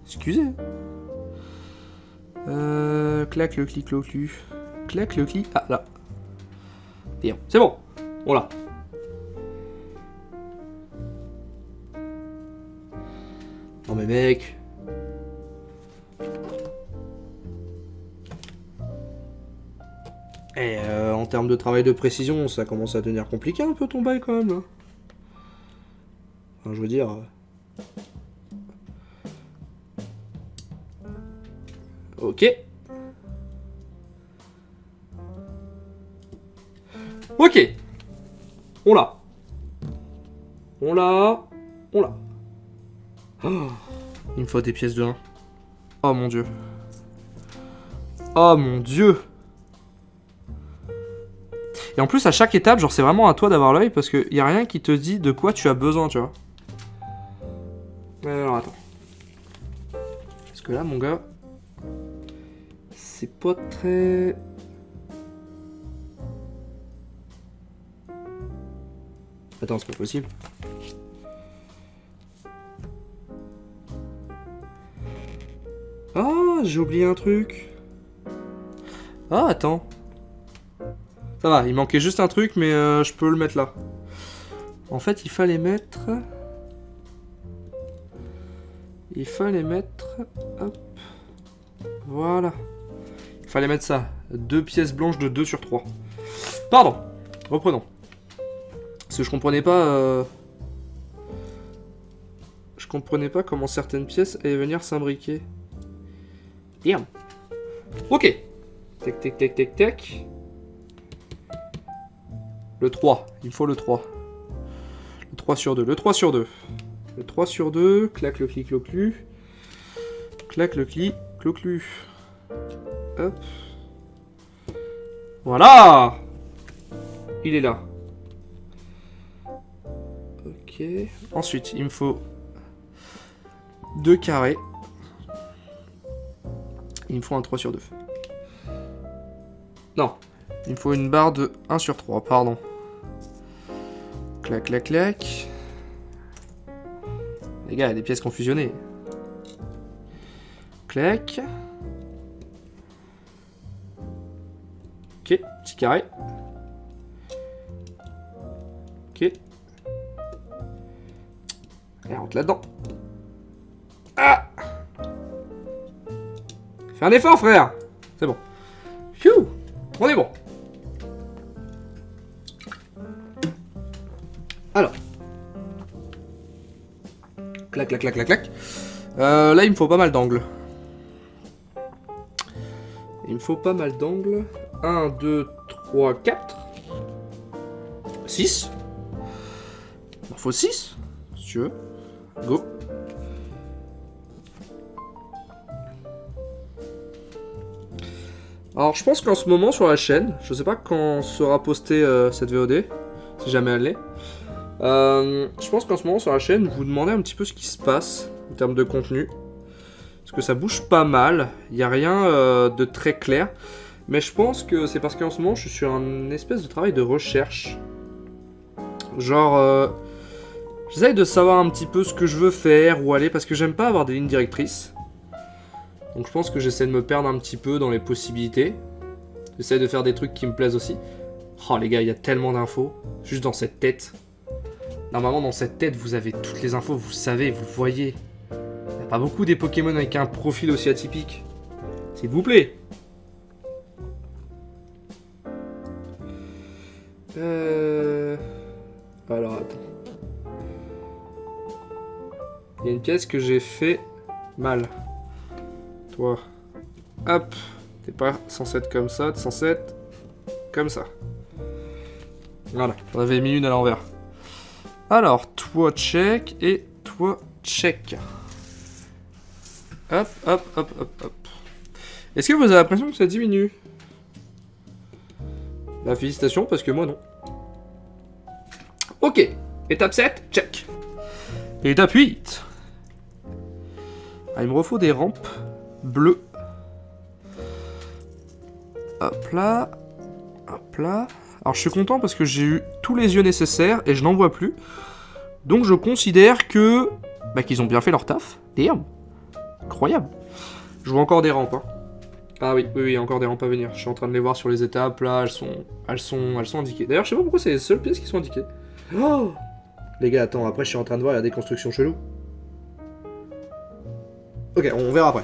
Excusez. Clac le clic. Clac le clic. Ah là. Bien. C'est bon. On l'a. Non mais mec. Et en termes de travail de précision, ça commence à devenir compliqué un peu ton bail quand même là. Enfin, je veux dire. Ok. Ok. On l'a. Oh, il me faut des pièces de 1. Oh mon dieu. Et en plus, à chaque étape, genre, c'est vraiment à toi d'avoir l'œil parce qu'il n'y a rien qui te dit de quoi tu as besoin, tu vois. Alors, attends. Parce que là, mon gars, c'est pas très... Attends, c'est pas possible. Ah, j'ai oublié un truc. Ah, attends. Ça va, il manquait juste un truc, mais je peux le mettre là. En fait, il fallait mettre... Hop. Voilà. Il fallait mettre ça. 2 pièces blanches de 2 sur 3. Pardon. Reprenons. Parce que je comprenais pas... Je comprenais pas comment certaines pièces allaient venir s'imbriquer. Bien. Ok. Tac. Le 3. Il me faut le 3. Le 3 sur 2. Le 3 sur 2. Clac le clic cloclu. Clac le clic cloclu. Hop. Voilà. Il est là. Ok. Ensuite, il me faut 2 carrés. Il me faut un 3 sur 2. Non. Il me faut une barre de 1 sur 3, pardon. Clac, clac, clac. Les gars, il y a des pièces qui ont fusionné. Clac. Ok, petit carré. Ok. Et on rentre là-dedans. Ah! Fais un effort, frère! C'est bon. Phew! On est bon. Alors. Clac, clac, clac, clac, clac. Là, il me faut pas mal d'angles. Il me faut pas mal d'angles. 1, 2, 3, 4. 6. Il en faut 6, si tu veux. Go. Alors, je pense qu'en ce moment, sur la chaîne, je sais pas quand sera postée cette VOD, si jamais elle l'est. Je pense qu'en ce moment, sur la chaîne, vous demandez un petit peu ce qui se passe en termes de contenu. Parce que ça bouge pas mal. Il n'y a rien de très clair. Mais je pense que c'est parce qu'en ce moment, je suis sur un espèce de travail de recherche. Genre, j'essaye de savoir un petit peu ce que je veux faire, où aller, parce que j'aime pas avoir des lignes directrices. Donc je pense que j'essaie de me perdre un petit peu dans les possibilités. J'essaie de faire des trucs qui me plaisent aussi. Oh les gars, il y a tellement d'infos, juste dans cette tête. Normalement, dans cette tête, vous avez toutes les infos, vous savez, vous voyez. Il n'y a pas beaucoup des Pokémon avec un profil aussi atypique. S'il vous plaît. Alors, attends. Il y a une pièce que j'ai fait mal. Toi. Hop. T'es pas censé être comme ça, t'es censé être comme ça. Voilà, j'en avais mis une à l'envers. Alors, toi check et toi check. Hop, hop, hop, hop, hop. Est-ce que vous avez l'impression que ça diminue? Bah, félicitations, parce que moi non. Ok, étape 7, check. Étape 8. Ah, il me refaut des rampes bleues. Hop là. Hop là. Alors je suis content parce que j'ai eu tous les yeux nécessaires et je n'en vois plus. Donc je considère que... Bah qu'ils ont bien fait leur taf. Damn. Incroyable. Je vois encore des rampes. Hein. Ah oui, oui, il y a encore des rampes à venir. Je suis en train de les voir sur les étapes. Là, elles sont indiquées. D'ailleurs, je sais pas pourquoi c'est les seules pièces qui sont indiquées. Oh les gars, attends, après je suis en train de voir, il y a des constructions cheloues. Ok, on verra après.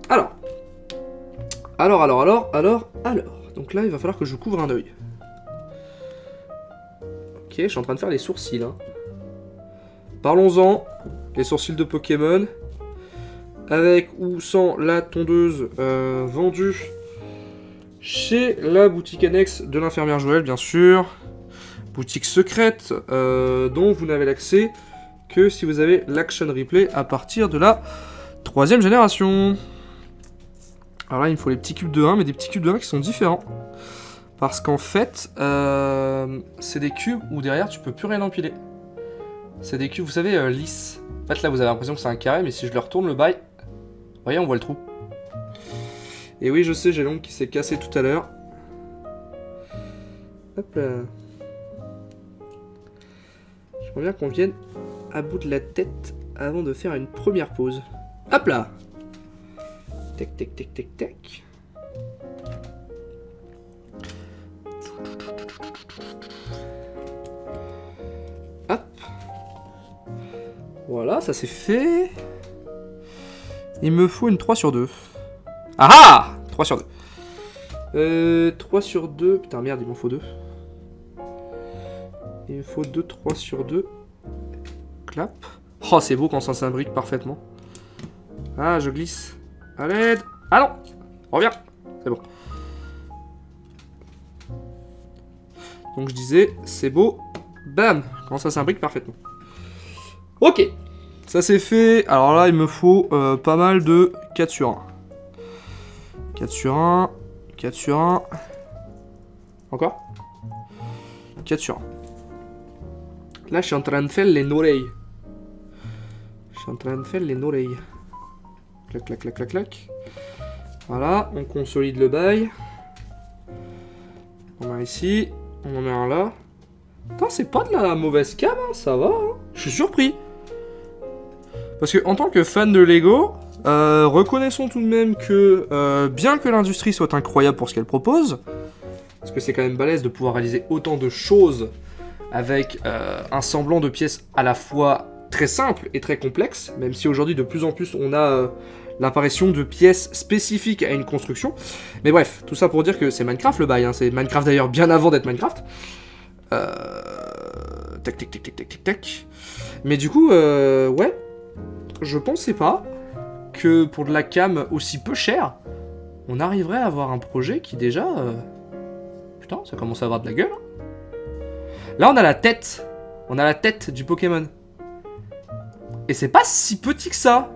Alors. Donc là, il va falloir que je couvre un œil. Ok, je suis en train de faire les sourcils. Hein. Parlons-en. Les sourcils de Pokémon. Avec ou sans la tondeuse vendue chez la boutique annexe de l'infirmière Joël, bien sûr. Boutique secrète dont vous n'avez l'accès que si vous avez l'Action Replay à partir de la 3ème génération. Alors là, il me faut les petits cubes de 1, mais des petits cubes de 1 qui sont différents. Parce qu'en fait, c'est des cubes où derrière, tu peux plus rien empiler. C'est des cubes, vous savez, lisses. En fait, là, vous avez l'impression que c'est un carré, mais si je le retourne le bail, vous voyez, on voit le trou. Et oui, je sais, j'ai l'ongle qui s'est cassé tout à l'heure. Hop là. J'aimerais bien qu'on vienne à bout de la tête avant de faire une première pause. Hop là. Tac, tac, tac, tac, tac. Hop. Voilà, ça c'est fait. Il me faut une 3 sur 2. Ah ah 3 sur 2. 3 sur 2. Putain, merde, il m'en faut 2. Il me faut 2, 3 sur 2. Clap. Oh, c'est beau quand ça s'imbrique parfaitement. Ah, je glisse. À l'aide. Ah non. Reviens. C'est bon. Donc je disais, c'est beau. Bam. Quand ça s'imbrique parfaitement. Ok. Ça c'est fait. Alors là, il me faut pas mal de 4 sur 1. 4 sur 1. 4 sur 1. Encore 4 sur 1. Là, je suis en train de faire les oreilles. Je suis en train de faire les oreilles. Clac, clac, clac, clac, clac. Voilà, on consolide le bail. On a ici. On en met un là. Putain, c'est pas de la mauvaise cam, hein, ça va. Hein. Je suis surpris. Parce que en tant que fan de Lego, reconnaissons tout de même que bien que l'industrie soit incroyable pour ce qu'elle propose, parce que c'est quand même balèze de pouvoir réaliser autant de choses avec un semblant de pièces à la fois très simples et très complexes, même si aujourd'hui de plus en plus on a l'apparition de pièces spécifiques à une construction. Mais bref, tout ça pour dire que c'est Minecraft le bail, hein. C'est Minecraft d'ailleurs bien avant d'être Minecraft. Tac, tac, tac, tac, tac, tac, tac. Mais du coup, ouais, je pensais pas que pour de la cam aussi peu chère, on arriverait à avoir un projet qui déjà... Putain, ça commence à avoir de la gueule. Hein. Là, on a la tête. On a la tête du Pokémon. Et c'est pas si petit que ça.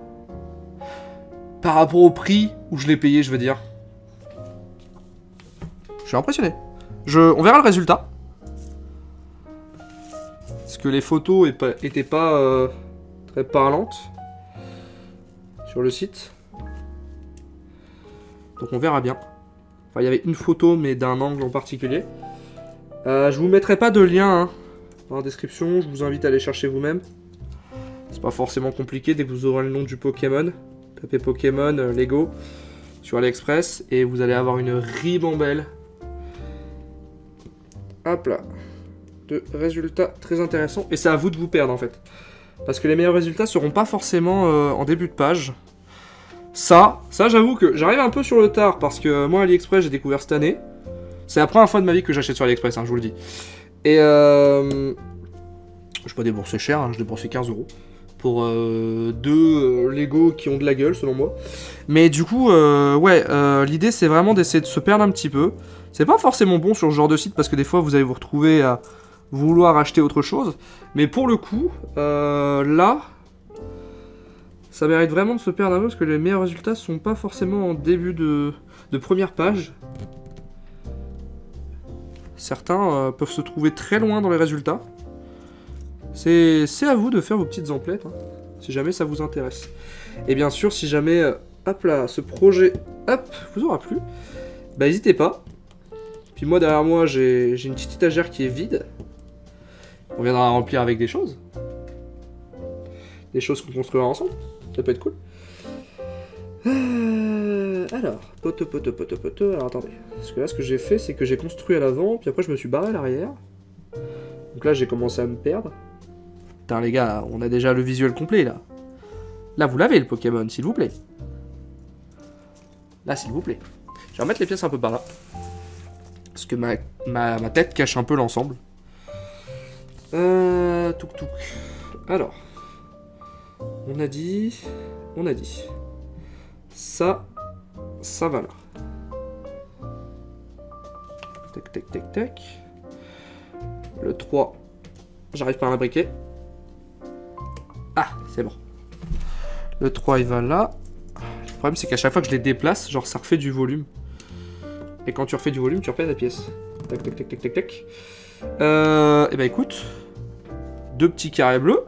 Par rapport au prix où je l'ai payé, je veux dire. Je suis impressionné. On verra le résultat. Parce que les photos étaient pas très parlantes sur le site. Donc on verra bien. Enfin, il y avait une photo, mais d'un angle en particulier. Je vous mettrai pas de lien hein, dans la description. Je vous invite à aller chercher vous-même. C'est pas forcément compliqué. Dès que vous aurez le nom du Pokémon, tapez Pokémon Lego sur AliExpress et vous allez avoir une ribambelle. Hop là. De résultats très intéressants. Et c'est à vous de vous perdre en fait. Parce que les meilleurs résultats seront pas forcément en début de page. Ça j'avoue que j'arrive un peu sur le tard parce que moi AliExpress j'ai découvert cette année. C'est la première fois de ma vie que j'achète sur AliExpress, hein, je vous le dis. Et je vais pas débourser cher, hein, je déboursais 15 € pour deux Lego qui ont de la gueule selon moi. Mais du coup, ouais, l'idée c'est vraiment d'essayer de se perdre un petit peu. C'est pas forcément bon sur ce genre de site parce que des fois vous allez vous retrouver à vouloir acheter autre chose. Mais pour le coup, là, ça mérite vraiment de se perdre un peu parce que les meilleurs résultats sont pas forcément en début de première page. Certains peuvent se trouver très loin dans les résultats. C'est à vous de faire vos petites emplettes, hein, si jamais ça vous intéresse. Et bien sûr, si jamais, hop là, ce projet, hop, vous aura plu, bah n'hésitez pas. Puis moi, derrière moi, j'ai une petite étagère qui est vide. On viendra la remplir avec des choses. Des choses qu'on construira ensemble. Ça peut être cool. Alors, poteau. Alors attendez. Parce que là, ce que j'ai fait, c'est que j'ai construit à l'avant, puis après, je me suis barré à l'arrière. Donc là, j'ai commencé à me perdre. Putain, les gars, on a déjà le visuel complet, là. Là, vous l'avez, le Pokémon, s'il vous plaît. Là, s'il vous plaît. Je vais remettre les pièces un peu par là. Parce que ma tête cache un peu l'ensemble. Touk. Alors. On a dit. Ça va là. Tac. Le 3, j'arrive pas à l'imbriquer. Ah, c'est bon. Le 3, il va là. Le problème, c'est qu'à chaque fois que je les déplace, genre, ça refait du volume. Et quand tu refais du volume, tu repères la pièce. Tac. Et bah écoute, 2 petits carrés bleus.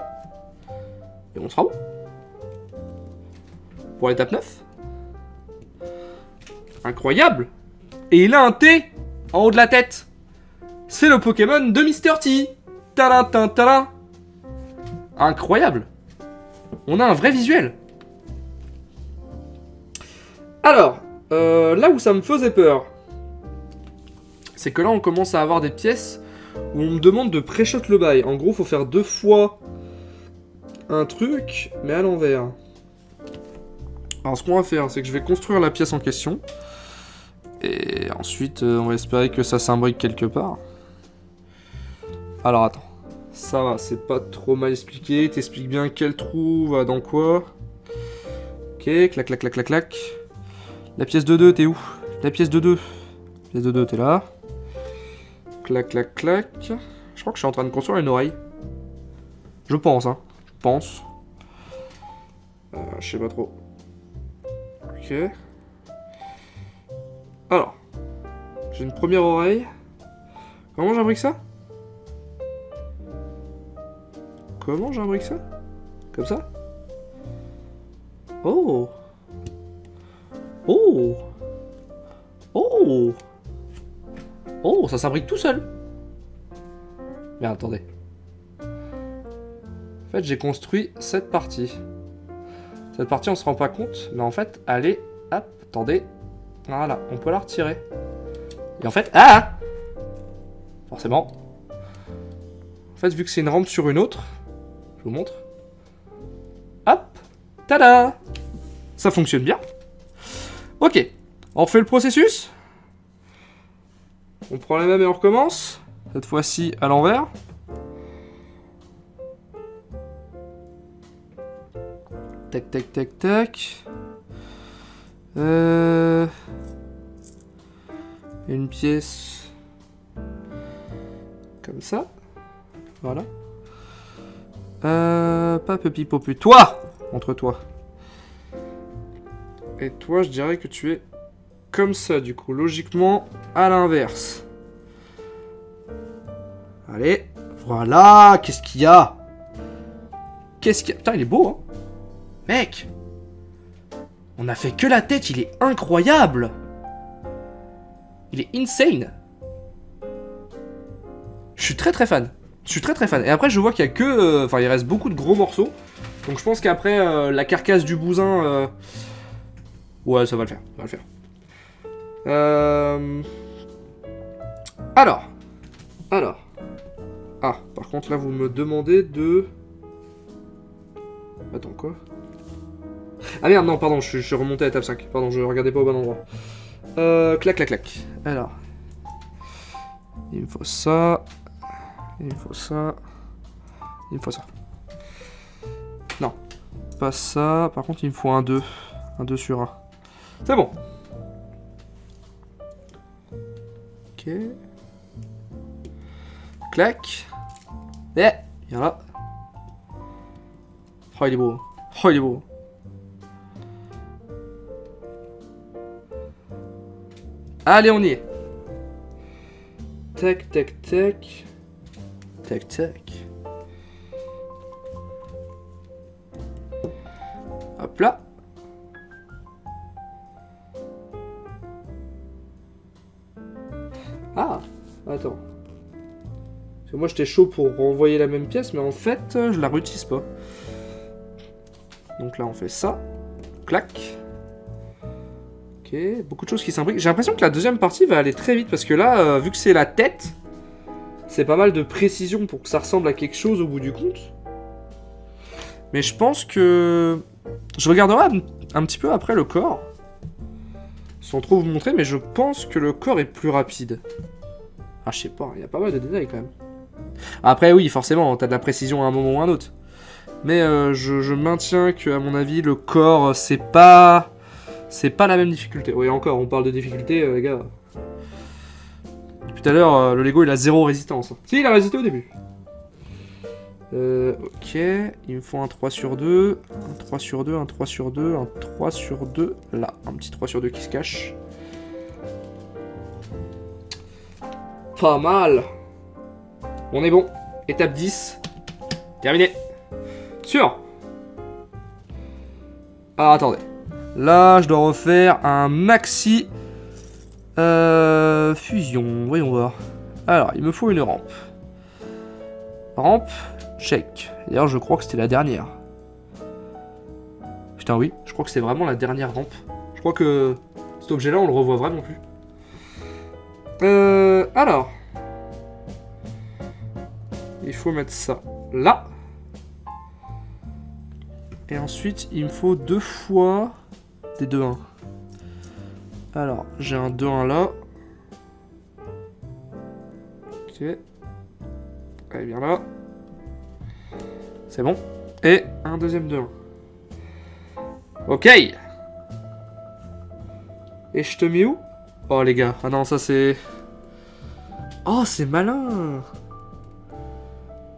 Et on sera bon. Pour l'étape 9. Incroyable. Et il a un T en haut de la tête. C'est le Pokémon de Mr. T. Tada. Incroyable. On a un vrai visuel. Alors, là où ça me faisait peur, c'est que là on commence à avoir des pièces où on me demande de pré-shot le bail. En gros, faut faire 2 fois un truc, mais à l'envers. Alors ce qu'on va faire, c'est que je vais construire la pièce en question. Et ensuite, on va espérer que ça s'imbrique quelque part. Alors attends. Ça va, c'est pas trop mal expliqué. T'expliques bien quel trou va dans quoi. Ok, clac. La pièce de 2, t'es où? La pièce de 2. La pièce de 2, t'es là. Clac. Je crois que je suis en train de construire une oreille. Je pense, hein. Je sais pas trop. Ok. Alors. J'ai une première oreille. Comment j'imbrique ça? comment j'imbrique ça? Comme ça? Oh! Oh! Oh! Oh, ça s'imbrique tout seul! Mais attendez. En fait, j'ai construit cette partie. Cette partie, on se rend pas compte, mais en fait, elle est... Hop, attendez. Voilà, on peut la retirer. Et en fait... Ah! Forcément. En fait, vu que c'est une rampe sur une autre, je vous montre. Hop! Tada! Ça fonctionne bien. Ok, on refait le processus. On prend la même et on recommence. Cette fois-ci à l'envers. Tac, tac, tac, tac. Une pièce. Comme ça. Voilà. Pas Puppy Popu. Toi! Montre-toi. Et toi, je dirais que tu es comme ça, du coup. Logiquement, à l'inverse. Allez. Voilà. Qu'est-ce qu'il y a? Qu'est-ce qu'il y a? Putain, il est beau, hein. Mec! On a fait que la tête, il est incroyable! Il est insane! Je suis très très fan. Je suis très très fan. Et après, je vois qu'il y a que... Enfin, il reste beaucoup de gros morceaux. Donc je pense qu'après, la carcasse du bousin... Ouais, ça va le faire. Ça va le faire. Alors. Ah, par contre, là, vous me demandez de... Attends, quoi? Ah merde, non, pardon, je suis remonté à l'étape 5. Pardon, je regardais pas au bon endroit. Clac, clac, clac. Alors. Il me faut ça. Il me faut ça. Il me faut ça. Non. Pas ça. Par contre, il me faut un 2. Un 2 sur 1. C'est bon. Ok. Clac. Eh, viens là. Oh, il est beau. Oh, il est beau. Allez, on y est. Tac, tac, tac. Tac, tac. Hop là. Ah, attends. Parce que moi, j'étais chaud pour renvoyer la même pièce, mais en fait, je la réutilise pas. Donc là, on fait ça. Clac. Ok, beaucoup de choses qui s'imbriquent. J'ai l'impression que la deuxième partie va aller très vite, parce que là, vu que c'est la tête, c'est pas mal de précision pour que ça ressemble à quelque chose au bout du compte. Mais je pense que... Je regarderai un petit peu après le corps. Sans trop vous montrer, mais je pense que le corps est plus rapide. Ah, je sais pas, il y a pas mal de détails quand même. Après, oui, forcément, t'as de la précision à un moment ou à un autre. Mais je maintiens que, à mon avis, le corps, c'est pas la même difficulté. Oui, encore, on parle de difficulté, les gars. Depuis tout à l'heure, le Lego, il a 0 résistance. Si, il a résisté au début. Ok, il me faut un 3 sur 2, un 3 sur 2, un 3 sur 2, un 3 sur 2, là, un petit 3 sur 2 qui se cache. Pas mal. On est bon, étape 10, terminé. Sûr. Ah, attendez. Là, je dois refaire un maxi fusion, voyons voir. Alors, il me faut une rampe. Rampe. Check. D'ailleurs, je crois que c'était la dernière. Putain, oui. Je crois que c'est vraiment la dernière rampe. Je crois que cet objet-là, on le revoit vraiment plus. Alors. Il faut mettre ça là. Et ensuite, il me faut 2 fois des 2-1. Alors, j'ai un 2-1 là. Ok. Allez, viens là. C'est bon. Et un deuxième 2-1. Ok. Et je te mets où? Oh les gars. Ah non, ça c'est... Oh, c'est malin.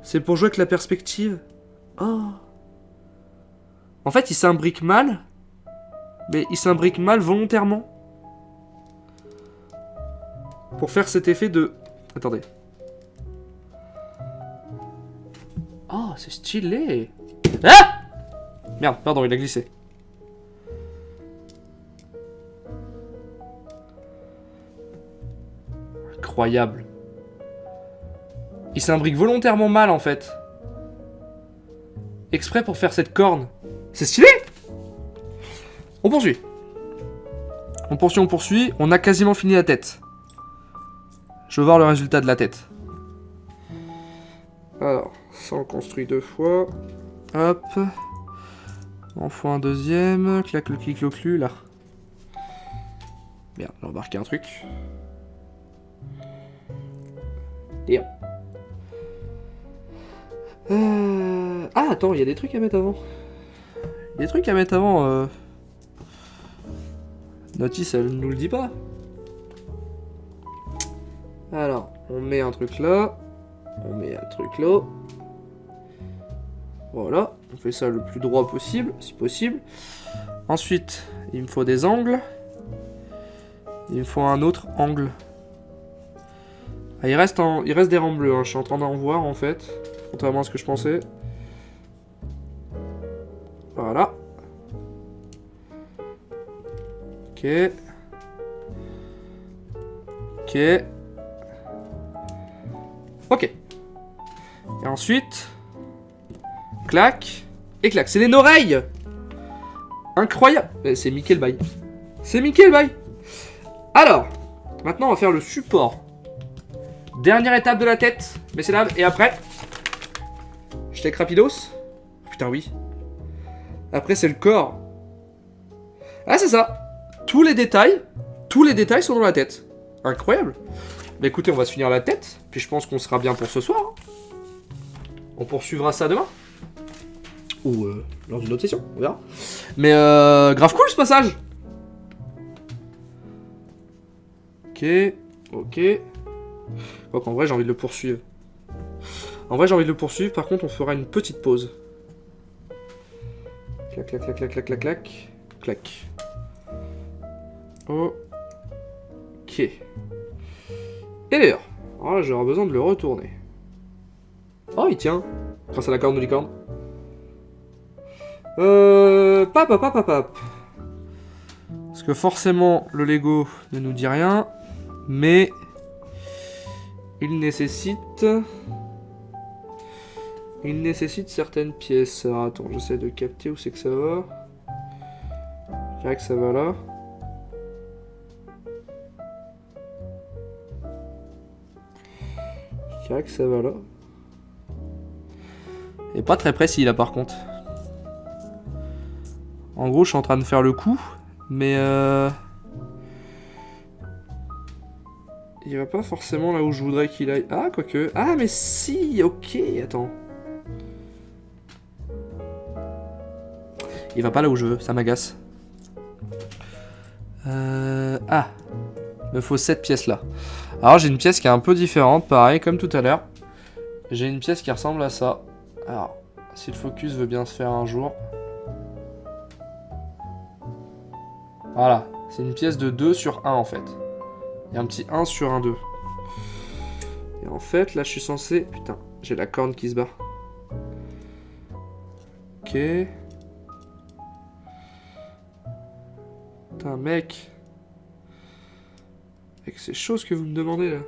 C'est pour jouer avec la perspective. Oh. En fait, il s'imbrique mal. Mais il s'imbrique mal volontairement. Pour faire cet effet de... Attendez. Oh, c'est stylé. Ah! Merde, pardon, il a glissé. Incroyable. Il s'imbrique volontairement mal en fait. Exprès pour faire cette corne. C'est stylé. On poursuit. On poursuit, on poursuit. On a quasiment fini la tête. Je veux voir le résultat de la tête. Alors, ça on construit 2 fois. Hop. On fait un deuxième. Clac, le clic, le clu, là. Merde, j'ai remarqué un truc. Damn. Ah, attends, il y a des trucs à mettre avant. Des trucs à mettre avant. Notice, elle nous le dit pas. Alors, on met un truc là. On met un truc là. Voilà, on fait ça le plus droit possible, si possible. Ensuite, il me faut des angles. Il me faut un autre angle. Ah, il reste des rangs bleus, hein. Je suis en train d'en voir en fait. Contrairement à ce que je pensais. Voilà. Ok. Ok. Ok. Et ensuite... Clac. Et clac. C'est les oreilles. Incroyable. C'est Mickey le bail. C'est Mickey le bail. Alors. Maintenant, on va faire le support. Dernière étape de la tête. Baissez l'âme. Et après... Je t'ai rapidos. Putain, oui. Après, c'est le corps. Ah, c'est ça. Tous les détails sont dans la tête. Incroyable. Bah écoutez, on va se finir la tête. Puis je pense qu'on sera bien pour ce soir. Hein. On poursuivra ça demain. Ou lors d'une autre session, on verra. Mais grave cool ce passage. Ok, ok. Donc en vrai, j'ai envie de le poursuivre. Par contre, on fera une petite pause. Clac, clac, clac, clac, clac, clac, clac. Clac. Ok. Et d'ailleurs, j'aurai besoin de le retourner. Oh, il tient. Grâce à la corne de licorne. Pap. Parce que forcément, le Lego ne nous dit rien. Mais... Il nécessite certaines pièces. Alors, attends, j'essaie de capter où c'est que ça va. Je dirais que ça va là. Je dirais que ça va là. Et pas très précis là par contre. En gros, je suis en train de faire le coup, mais il va pas forcément là où je voudrais qu'il aille. Ah, quoique. Ah, mais si, ok, attends. Il va pas là où je veux, ça m'agace. Ah, il me faut cette pièce là. Alors, j'ai une pièce qui est un peu différente, pareil, comme tout à l'heure. J'ai une pièce qui ressemble à ça. Alors, si le focus veut bien se faire un jour. Voilà, c'est une pièce de 2 sur 1 en fait. Il y a un petit 1 sur un 2. Et en fait, là je suis censé... Putain, j'ai la corne qui se bat. Ok. Putain, mec. Avec ces choses que vous me demandez là.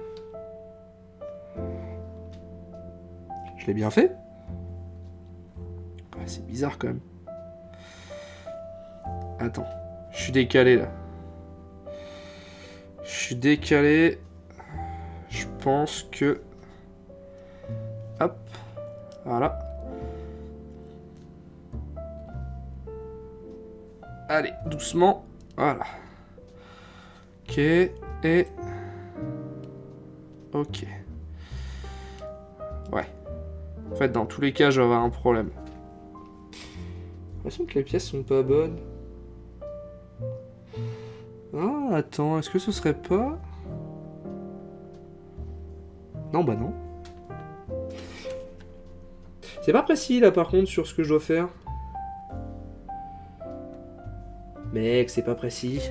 Je l'ai bien fait? Ah, c'est bizarre quand même. Attends. Je suis décalé là. Je pense que... Hop. Voilà. Allez, doucement. Voilà. Ok. Et... Ok. Ouais. En fait, dans tous les cas, je vais avoir un problème. J'ai l'impression que les pièces sont pas bonnes. Ah, attends, est-ce que ce serait pas... Non, bah non. C'est pas précis, là, par contre, sur ce que je dois faire. Mec, c'est pas précis.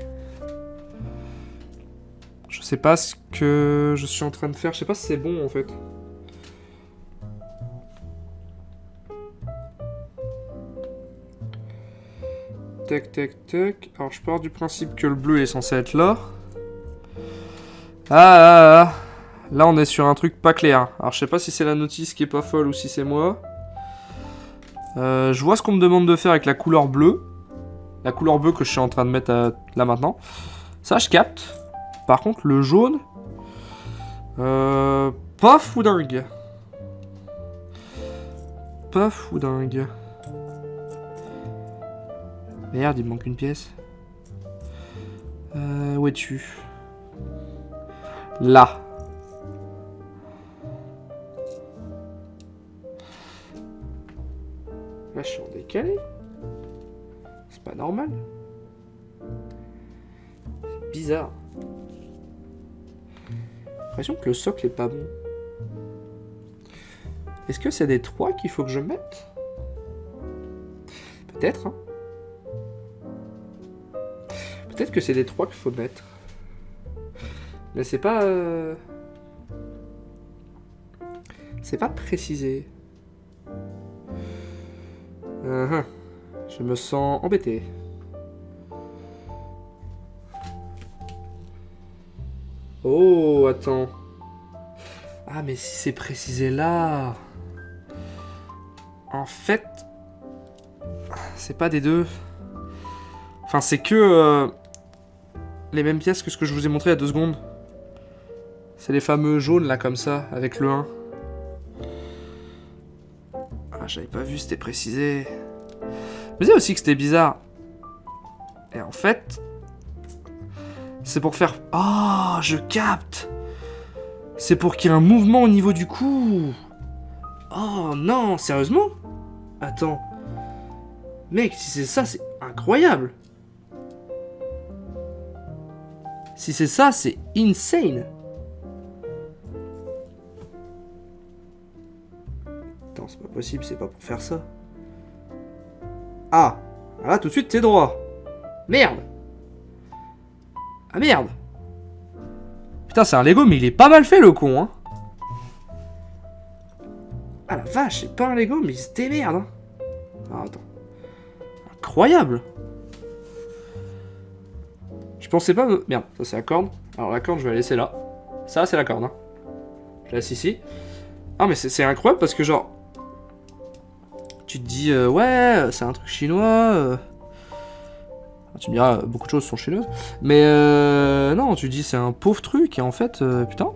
Je sais pas ce que je suis en train de faire. Je sais pas si c'est bon, en fait. Tac, tac, tac. Alors, je pars du principe que le bleu est censé être là. Ah. Là, on est sur un truc pas clair. Alors, je sais pas si c'est la notice qui est pas folle ou si c'est moi. Je vois ce qu'on me demande de faire avec la couleur bleue. La couleur bleue que je suis en train de mettre là maintenant. Ça, je capte. Par contre, le jaune... pas foudingue. Pas foudingue. Merde, il me manque une pièce. Où es-tu? Là. Là, je suis en décalé. C'est pas normal. C'est bizarre. J'ai l'impression que le socle est pas bon. Est-ce que c'est des 3 qu'il faut que je mette? Peut-être, hein. Peut-être que c'est des 3 qu'il faut mettre. Mais c'est pas... C'est pas précisé. Je me sens embêté. Oh, attends. Ah, mais si c'est précisé là... En fait... C'est pas des deux. Enfin, c'est que... les mêmes pièces que ce que je vous ai montré il y a 2 secondes. C'est les fameux jaunes là, comme ça, avec le 1. Ah, j'avais pas vu, c'était précisé. Je me disais aussi que c'était bizarre. Et en fait... C'est pour faire... Oh, je capte. C'est pour qu'il y ait un mouvement au niveau du cou. Oh non, sérieusement? Attends. Mec, si c'est ça, c'est incroyable. Si c'est ça, c'est insane. Attends, c'est pas possible, c'est pas pour faire ça. Ah, là tout de suite t'es droit. Merde. Ah merde. Putain, c'est un Lego, mais il est pas mal fait le con, hein. Ah la vache, c'est pas un Lego, mais il se démerde, hein. Ah, attends. Incroyable. Je pensais pas... Merde, ça c'est la corde. Alors la corde, je vais la laisser là. Ça, c'est la corde, hein. Je la laisse ici. Ah, mais c'est incroyable parce que genre... Tu te dis, ouais, c'est un truc chinois. Tu me diras, beaucoup de choses sont chinoises. Mais non, tu te dis, c'est un pauvre truc. Et en fait, putain...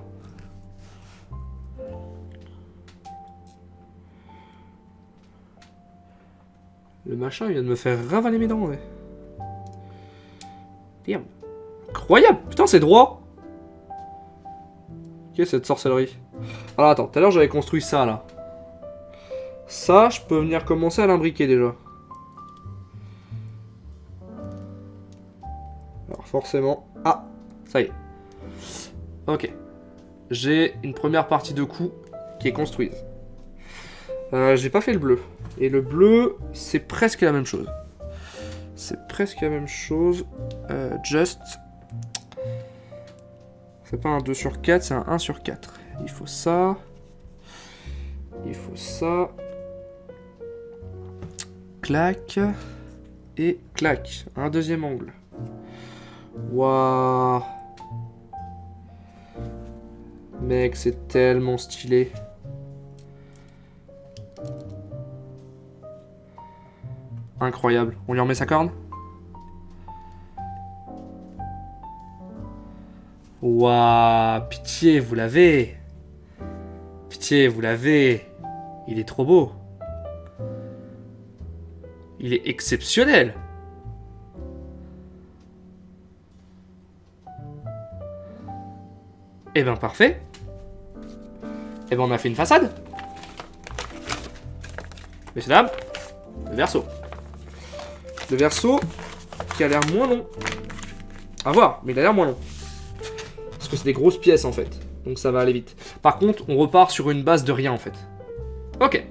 Le machin, il vient de me faire ravaler mes dents, ouais. Damn. Incroyable. Putain, c'est droit. Qu'est-ce que cette sorcellerie? Alors attends, tout à l'heure j'avais construit ça là. Ça, je peux venir commencer à l'imbriquer déjà. Alors forcément... Ah, ça y est. Ok. J'ai une première partie de coup qui est construite. J'ai pas fait le bleu. Et le bleu, c'est presque la même chose. C'est presque la même chose. Just... C'est pas un 2 sur 4, c'est un 1 sur 4. Il faut ça. Il faut ça. Clac. Et clac. Un deuxième angle. Waouh. Mec, c'est tellement stylé. Incroyable. On lui en met sa corne? Waouh, pitié, vous l'avez. Pitié, vous l'avez. Il est trop beau. Il est exceptionnel. Eh ben parfait. Eh ben on a fait une façade. Messieurs dames, le verso. Le verso qui a l'air moins long. À voir, mais il a l'air moins long. Parce que c'est des grosses pièces en fait. Donc ça va aller vite. Par contre, on repart sur une base de rien en fait. Ok.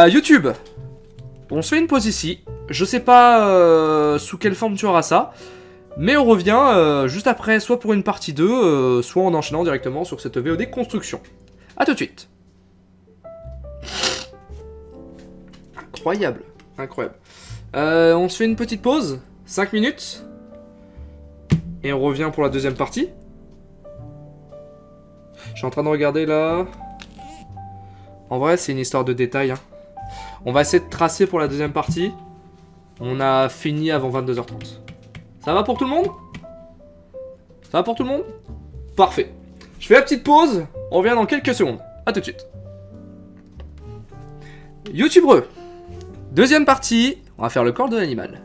YouTube. On se fait une pause ici. Je sais pas sous quelle forme tu auras ça. Mais on revient juste après, soit pour une partie 2, soit en enchaînant directement sur cette VOD construction. A tout de suite. Incroyable. Incroyable. On se fait une petite pause, 5 minutes. Et on revient pour la deuxième partie. Je suis en train de regarder là. En vrai, c'est une histoire de détails. Hein. On va essayer de tracer pour la deuxième partie. On a fini avant 22h30. Ça va pour tout le monde? Ça va pour tout le monde? Parfait. Je fais la petite pause. On revient dans quelques secondes. A tout de suite. YouTubereux. Deuxième partie. On va faire le corps de l'animal.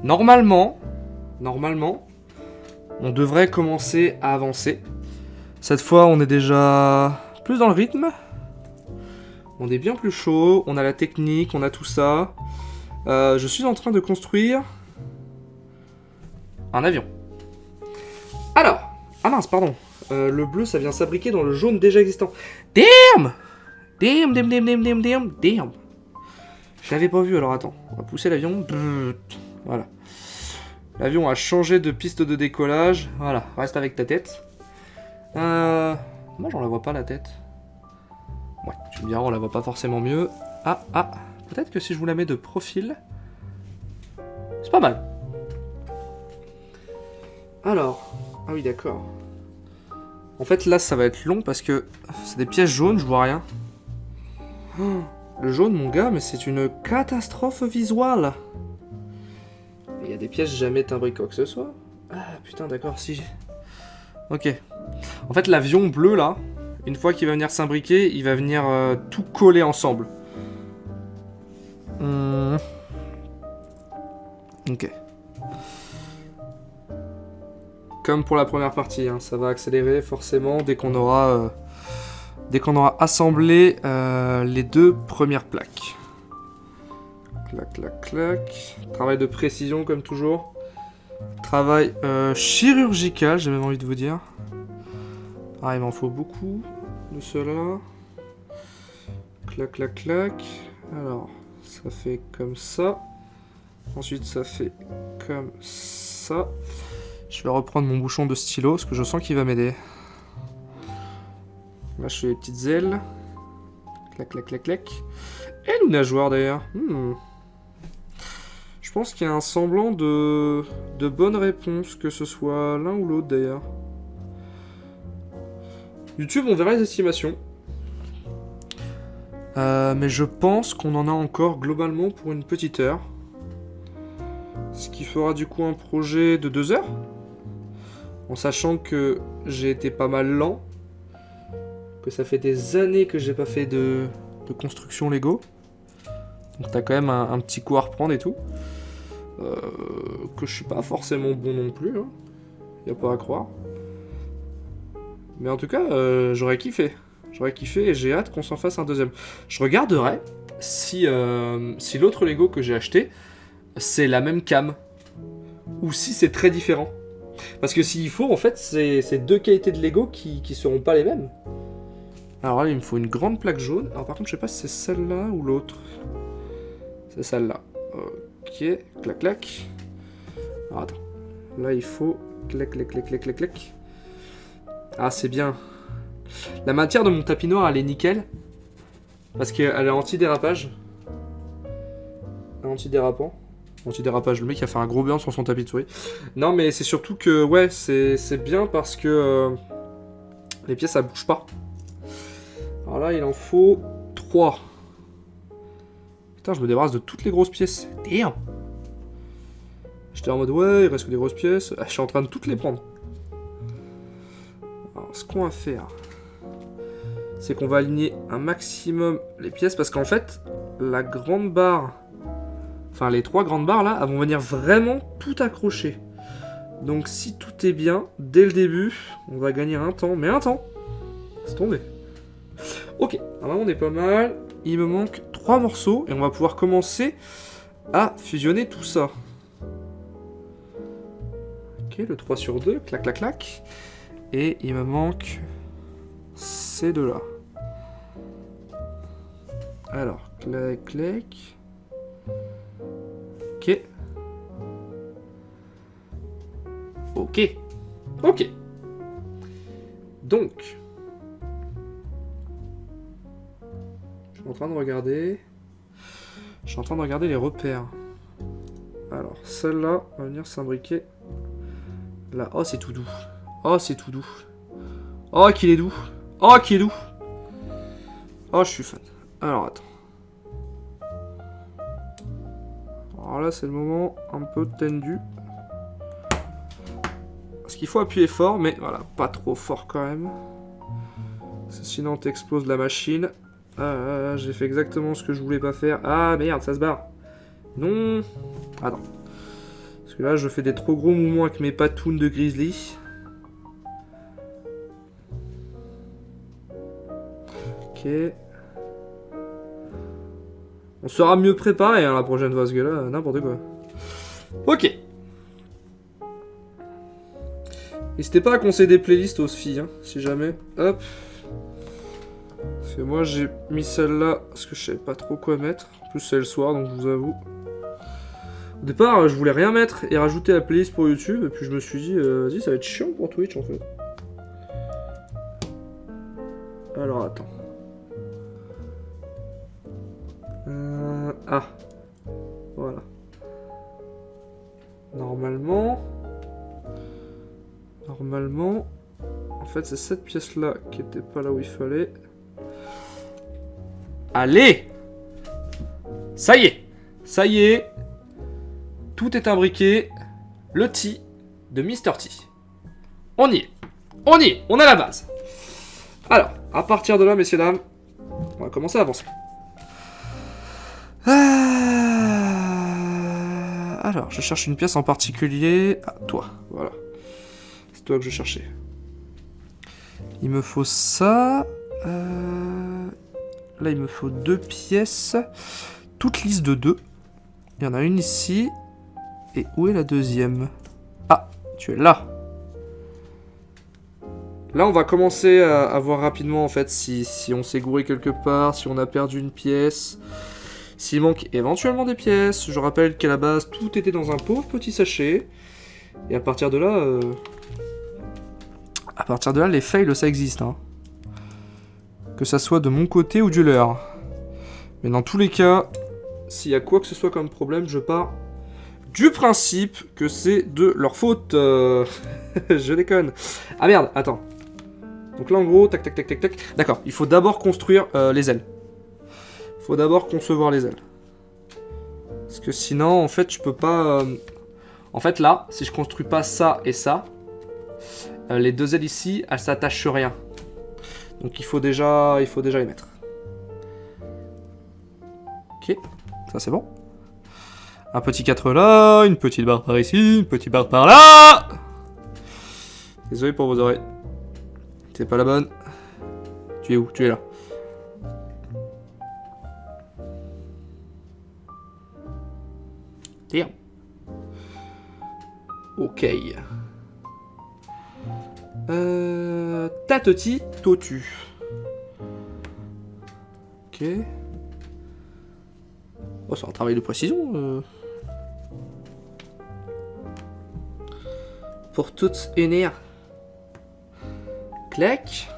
Normalement, on devrait commencer à avancer. Cette fois, on est déjà plus dans le rythme. On est bien plus chaud. On a la technique, on a tout ça. Je suis en train de construire un avion. Alors, ah mince, pardon. Le bleu, ça vient s'abriquer dans le jaune déjà existant. Damn! Damn! Je l'avais pas vu, alors attends. On va pousser l'avion. Voilà. L'avion a changé de piste de décollage. Voilà, reste avec ta tête. Moi, j'en la vois pas, la tête. Ouais, tu me diras, on la voit pas forcément mieux. Ah. Peut-être que si je vous la mets de profil... C'est pas mal. Alors... Ah oui, d'accord. En fait, là, ça va être long parce que c'est des pièces jaunes, je vois rien. Oh, le jaune, mon gars, mais c'est une catastrophe visuelle. Il y a des pièces jamais timbrées quoi que ce soit. Ah, putain, d'accord, si... Ok. En fait, l'avion bleu, là, une fois qu'il va venir s'imbriquer, il va venir tout coller ensemble. Ok. Comme pour la première partie, hein, ça va accélérer forcément dès qu'on aura assemblé les deux premières plaques. Clac. Travail de précision comme toujours. Travail chirurgical, j'ai même envie de vous dire. Ah, il m'en faut beaucoup de cela. Clac. Alors, ça fait comme ça. Ensuite, ça fait comme ça. Je vais reprendre mon bouchon de stylo, parce que je sens qu'il va m'aider. Là, je fais les petites ailes. Clac. Et le nageoire, d'ailleurs. Je pense qu'il y a un semblant de bonne réponse, que ce soit l'un ou l'autre, d'ailleurs. YouTube, on verra les estimations. Mais je pense qu'on en a encore globalement pour une petite heure. Ce qui fera du coup un projet de 2 heures. En sachant que j'ai été pas mal lent. Que ça fait des années que j'ai pas fait de construction Lego. Donc t'as quand même un petit coup à reprendre et tout. Que je suis pas forcément bon non plus. Hein. Y a pas à croire. Mais en tout cas, j'aurais kiffé. Et j'ai hâte qu'on s'en fasse un deuxième. Je regarderai si l'autre Lego que j'ai acheté, c'est la même cam. Ou si c'est très différent. Parce que s'il faut, en fait, c'est deux qualités de Lego qui seront pas les mêmes. Alors là, il me faut une grande plaque jaune. Alors par contre, je sais pas si c'est celle-là ou l'autre. C'est celle-là. Ok, clac. Alors attends. Là, il faut... Clac. Ah, c'est bien. La matière de mon tapis noir, elle est nickel. Parce qu'elle est anti-dérapage. Anti-dérapant. Anti-dérapage, le mec a fait un gros burn sur son tapis de souris. Non, mais c'est surtout que, ouais, c'est bien parce que les pièces, ça bouge pas. Alors là, il en faut 3. Putain, je me débarrasse de toutes les grosses pièces. Damn. J'étais en mode, ouais, il reste que des grosses pièces. Ah, je suis en train de toutes les prendre. Alors, ce qu'on va faire, c'est qu'on va aligner un maximum les pièces parce qu'en fait, la grande barre... Enfin, les 3 grandes barres, là, elles vont venir vraiment tout accrocher. Donc, si tout est bien, dès le début, on va gagner un temps. Mais un temps, c'est tombé. Ok, alors on est pas mal. Il me manque 3 morceaux et on va pouvoir commencer à fusionner tout ça. Ok, le 3 sur 2, clac. Et il me manque ces deux-là. Alors, clac. Ok. Donc, je suis en train de regarder les repères. Alors, celle-là va venir s'imbriquer. Là. Oh, c'est tout doux. Oh, c'est tout doux. Oh, qu'il est doux. Oh, qu'il est doux. Oh, je suis fan. Alors, attends. Alors là, c'est le moment un peu tendu. Parce qu'il faut appuyer fort, mais voilà, pas trop fort quand même. Sinon, t'exploses la machine. Ah, j'ai fait exactement ce que je voulais pas faire. Ah, merde, ça se barre. Non. Attends. Parce que là, je fais des trop gros mouvements avec mes patounes de grizzly. Ok. On sera mieux préparé hein, la prochaine fois, parce que là, n'importe quoi. Ok. N'hésitez pas à conseiller des playlists aux filles, hein, si jamais. Hop. Parce que moi, j'ai mis celle-là, parce que je savais pas trop quoi mettre. En plus, c'est le soir, donc je vous avoue. Au départ, je voulais rien mettre et rajouter la playlist pour YouTube, et puis je me suis dit, vas-y, ça va être chiant pour Twitch, en fait. Alors, attends. Ah. Voilà. Normalement, en fait, c'est cette pièce-là qui était pas là où il fallait. Allez! Ça y est! Ça y est! Tout est imbriqué. Le T de Mr. T. On y est! On y est! On a la base! Alors, à partir de là, messieurs, dames, on va commencer à avancer. Alors, je cherche une pièce en particulier. Ah, toi, voilà. C'est toi que je cherchais. Il me faut ça. Là, il me faut 2 pièces. Toutes lisses de 2. Il y en a une ici. Et où est la deuxième? Ah, tu es là. Là, on va commencer à voir rapidement, en fait, si on s'est gouré quelque part, si on a perdu une pièce, s'il manque éventuellement des pièces. Je rappelle qu'à la base, tout était dans un pauvre petit sachet. Et à partir de là, les fails, ça existe. Hein. Que ça soit de mon côté ou du leur. Mais dans tous les cas, s'il y a quoi que ce soit comme problème, je pars du principe que c'est de leur faute. Je déconne. Ah merde, attends. Donc là, en gros, tac, tac, tac, tac, tac. D'accord, il faut d'abord construire les ailes. Il faut d'abord concevoir les ailes. Parce que sinon, en fait, je peux pas... En fait, là, si je construis pas ça et ça, les 2 ailes ici, elles s'attachent sur rien. Donc il faut déjà les mettre. Ok, ça c'est bon. Un petit 4 là, une petite barre par ici, une petite barre par là. Désolé pour vos oreilles. C'est pas la bonne. Tu es où? Tu es là. Tiens. Ok. Tateti totu. Ok. Oh, c'est un travail de précision. Pour toutes unir. Clac.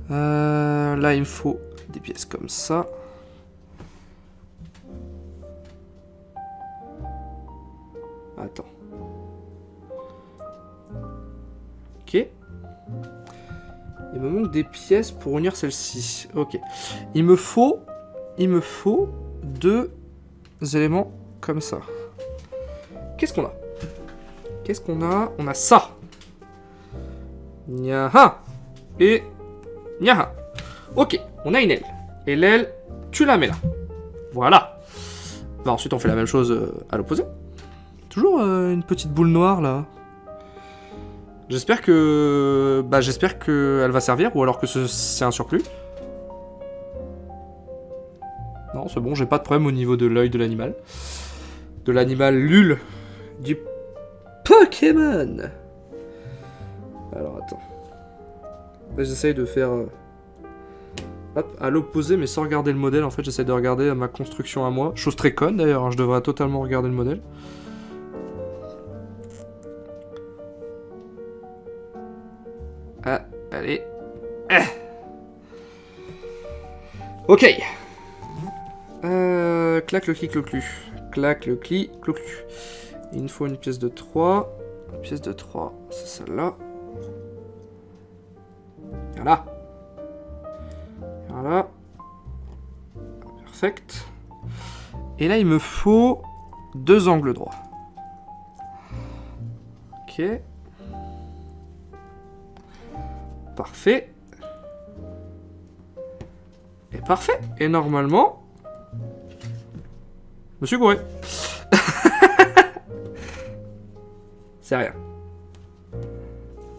Là, il me faut des pièces comme ça. Attends. Ok. Il me manque des pièces pour unir celle-ci. Ok. Il me faut 2 éléments comme ça. Qu'est-ce qu'on a? On a ça. Nyaha. Et nyaha. Ok, on a une aile. Et l'aile, tu la mets là. Voilà. Bah, ensuite, on fait la même chose à l'opposé. Toujours une petite boule noire là. J'espère que elle va servir ou alors que c'est un surplus. Non, c'est bon, j'ai pas de problème au niveau de l'œil de l'animal. De l'animal lul du Pokémon. Alors attends. Là, j'essaye de faire hop, à l'opposé mais sans regarder le modèle. En fait, j'essaie de regarder ma construction à moi. Chose très conne d'ailleurs, hein, je devrais totalement regarder le modèle. Ah, allez. Ah. Ok. Clac le clic le clu. clac, le cli, clou. Il nous faut une pièce de 3. Une pièce de 3, c'est celle-là. Voilà. Voilà. Perfect. Et là, il me faut 2 angles droits. Ok. Parfait. Et parfait. Et normalement... Je me suis gouré. C'est rien.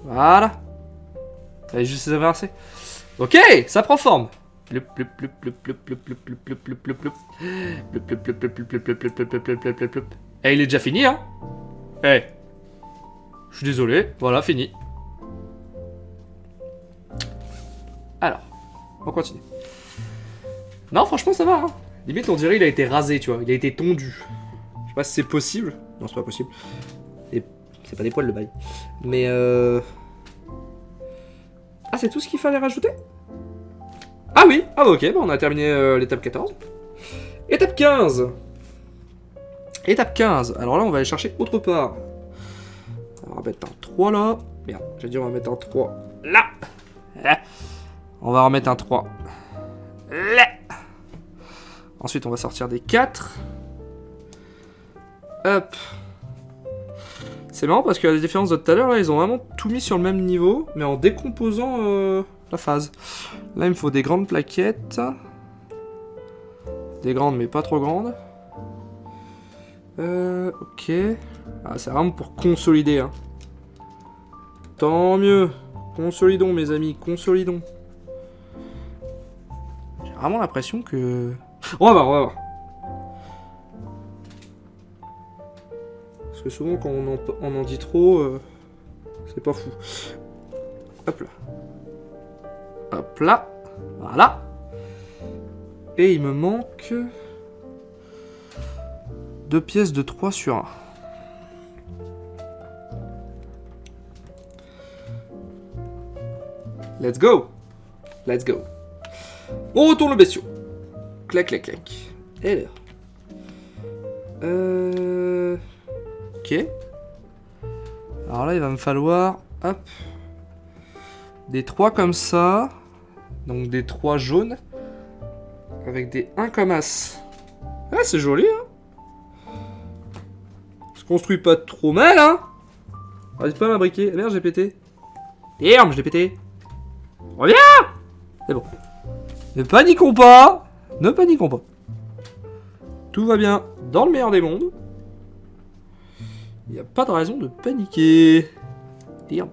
Voilà. Allez, juste s'avancer. Ok, ça prend forme. Eh, il est déjà fini, hein. Eh. Je suis désolé. Voilà, fini. Alors, on continue. Non, franchement, ça va, hein. Limite, on dirait il a été rasé, tu vois. Il a été tondu. Je sais pas si c'est possible. Non, c'est pas possible. Et c'est pas des poils, le bail. Mais Ah, c'est tout ce qu'il fallait rajouter? Ah oui. Ah, ok, bah on a terminé l'étape 14. Étape 15. Étape 15. Alors là, on va aller chercher autre part. On va mettre un 3 là. Merde, j'ai dit on va mettre un 3 là. On va remettre un 3 là. Ensuite, on va sortir des 4. Hop. C'est marrant parce que la différence de tout à l'heure, là, ils ont vraiment tout mis sur le même niveau, mais en décomposant la phase. Là, il me faut des grandes plaquettes. Des grandes, mais pas trop grandes. Ok. Ah, c'est vraiment pour consolider, hein. Tant mieux. Consolidons, mes amis, consolidons. J'ai vraiment l'impression que... On va voir, on va voir. Parce que souvent, quand on en dit trop, c'est pas fou. Hop là. Hop là. Voilà. Et il me manque... 2 pièces de 3 sur 1. Let's go. Let's go. On retourne le bestiau. Clac, clac, clac. Et là. Ok. Alors là, il va me falloir... Hop. Des 3 comme ça. Donc des 3 jaunes. Avec des 1 comme as. Ah, c'est joli, hein. Se construit pas trop mal, hein. N'hésite pas à m'abriquer. Ah, merde, j'ai pété. Merde, je l'ai pété. Reviens. C'est bon. Ne paniquons pas. Ne paniquons pas. Tout va bien dans le meilleur des mondes. Il n'y a pas de raison de paniquer. Damn.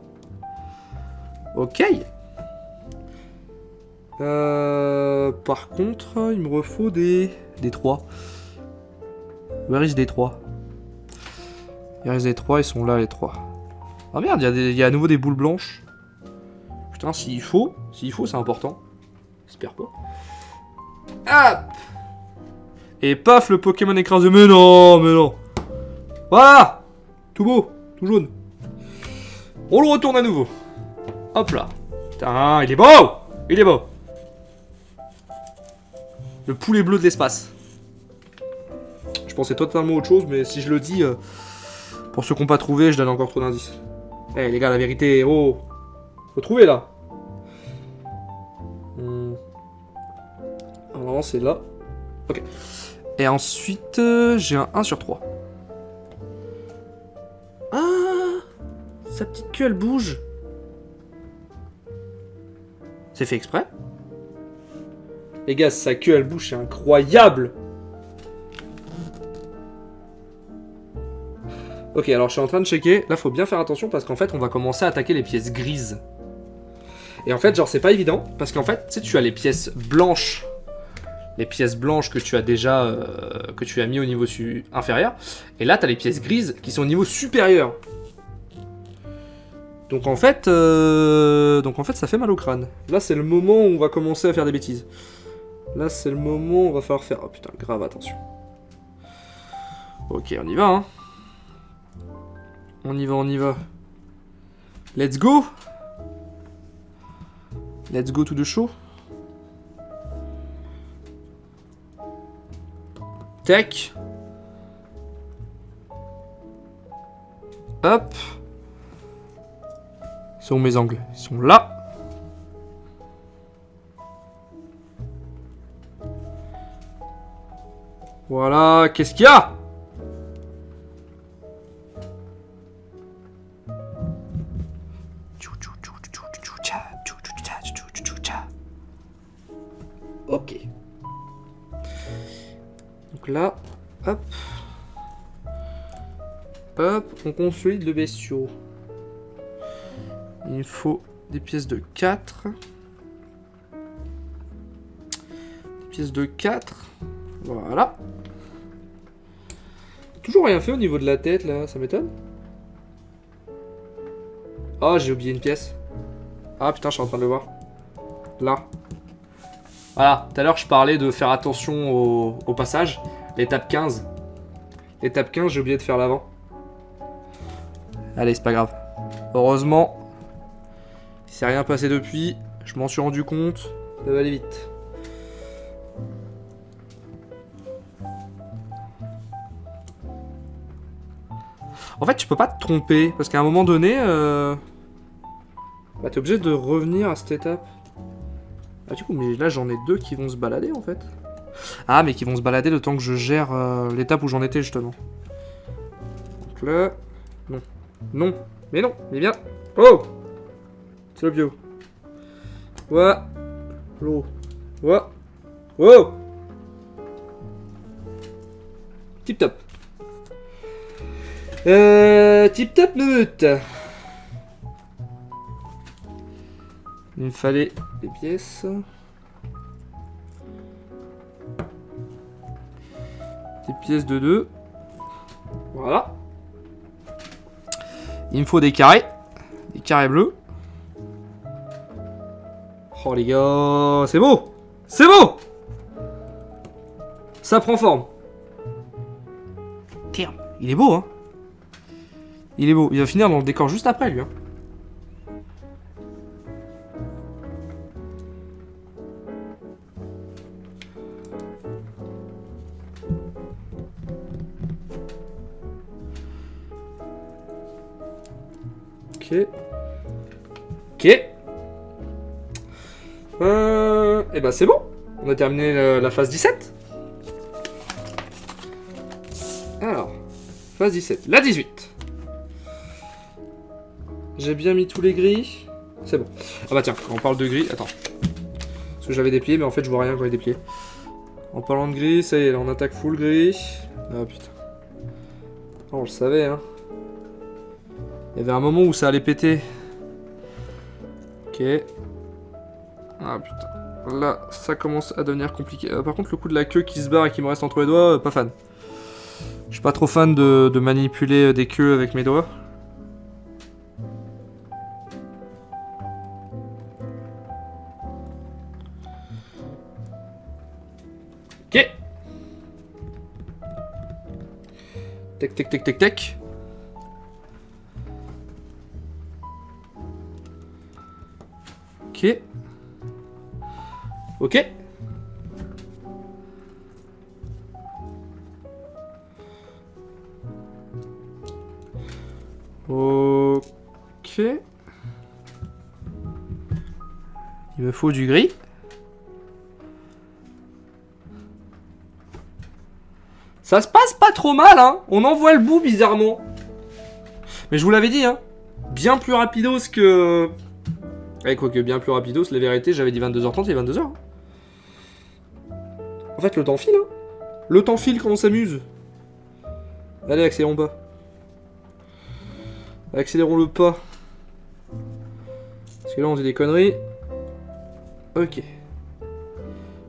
Ok. Par contre, il me refaut des 3. Where is des 3? Il reste des 3, ils sont là les 3. Ah merde, il y a à nouveau des boules blanches. Putain, s'il faut, c'est important. J'espère pas. Hop. Et paf, le Pokémon écrasé. Mais non, mais non. Voilà. Tout beau, tout jaune. On le retourne à nouveau. Hop là. Putain, il est beau. Il est beau. Le poulet bleu de l'espace. Je pensais totalement autre chose, mais si je le dis, pour ceux qui n'ont pas trouvé, je donne encore trop d'indices. Eh les gars, la vérité, oh. Faut trouver là. Normalement c'est là. Ok. Et ensuite, j'ai un 1 sur 3. Ah, sa petite queue, elle bouge. C'est fait exprès. Les gars, sa queue, elle bouge, c'est incroyable. Ok, alors je suis en train de checker. Là, faut bien faire attention parce qu'en fait, on va commencer à attaquer les pièces grises. Et en fait, genre, c'est pas évident parce qu'en fait, tu sais, tu as les pièces blanches. Les pièces blanches que tu as déjà, que tu as mis au niveau inférieur. Et là, tu as les pièces grises qui sont au niveau supérieur. Donc en fait, ça fait mal au crâne. Là, c'est le moment où on va commencer à faire des bêtises. Là, c'est le moment où on va falloir faire... Oh putain, grave attention. Ok, on y va, hein. On y va, on y va. Let's go. Let's go to the show. Tac. Hop. Ils sont où mes angles? Ils sont là. Voilà, qu'est-ce qu'il y a? Ok. Donc là, hop. Hop, on consolide le bestiau. Il faut des pièces de 4. Des pièces de 4. Voilà. Toujours rien fait au niveau de la tête là, ça m'étonne. Oh, j'ai oublié une pièce. Ah putain, je suis en train de le voir. Là. Voilà, tout à l'heure je parlais de faire attention au passage. L'étape 15. L'étape 15, j'ai oublié de faire l'avant. Allez, c'est pas grave. Heureusement, il s'est rien passé depuis. Je m'en suis rendu compte. Ça va aller vite. En fait, tu peux pas te tromper. Parce qu'à un moment donné, bah, t'es obligé de revenir à cette étape. Ah, du coup, mais là, j'en ai 2 qui vont se balader, en fait. Ah, mais qui vont se balader le temps que je gère l'étape où j'en étais, justement. Donc là... Non. Non. Mais non. Mais bien. Oh! C'est le bio. Ouah. L'eau. Ouah. Oh! Tip top. Tip top meute. Il me fallait des pièces. Des pièces de 2. Voilà. Il me faut des carrés. Des carrés bleus. Oh les gars, c'est beau. C'est beau. Ça prend forme. Tiens, il est beau, hein. Il est beau. Il va finir dans le décor juste après, lui, hein. Ok. Ok. Et ben c'est bon. On a terminé la phase 17. Alors, phase 17. La 18. J'ai bien mis tous les gris. C'est bon. Ah bah tiens, quand on parle de gris, attends. Parce que j'avais déplié, mais en fait je vois rien quand il est déplié. En parlant de gris, ça y est, là, on attaque full gris. Ah putain. Oh, on le savait, hein. Il y avait un moment où ça allait péter. Ok. Ah putain. Là, ça commence à devenir compliqué. Par contre, le coup de la queue qui se barre et qui me reste entre les doigts, pas fan. Je suis pas trop fan de manipuler des queues avec mes doigts. Ok. Tac, tac, tac, tac, tac. Ok. Ok. Ok. Il me faut du gris. Ça se passe pas trop mal, hein. On en voit le bout, bizarrement. Mais je vous l'avais dit, hein. Bien plus rapidos que... Ouais, quoique bien plus rapidos, la vérité, j'avais dit 22h30, il est 22h. Hein. En fait, le temps file, hein. Le temps file quand on s'amuse. Allez, accélérons pas. Accélérons le pas. Parce que là, on dit des conneries. Ok.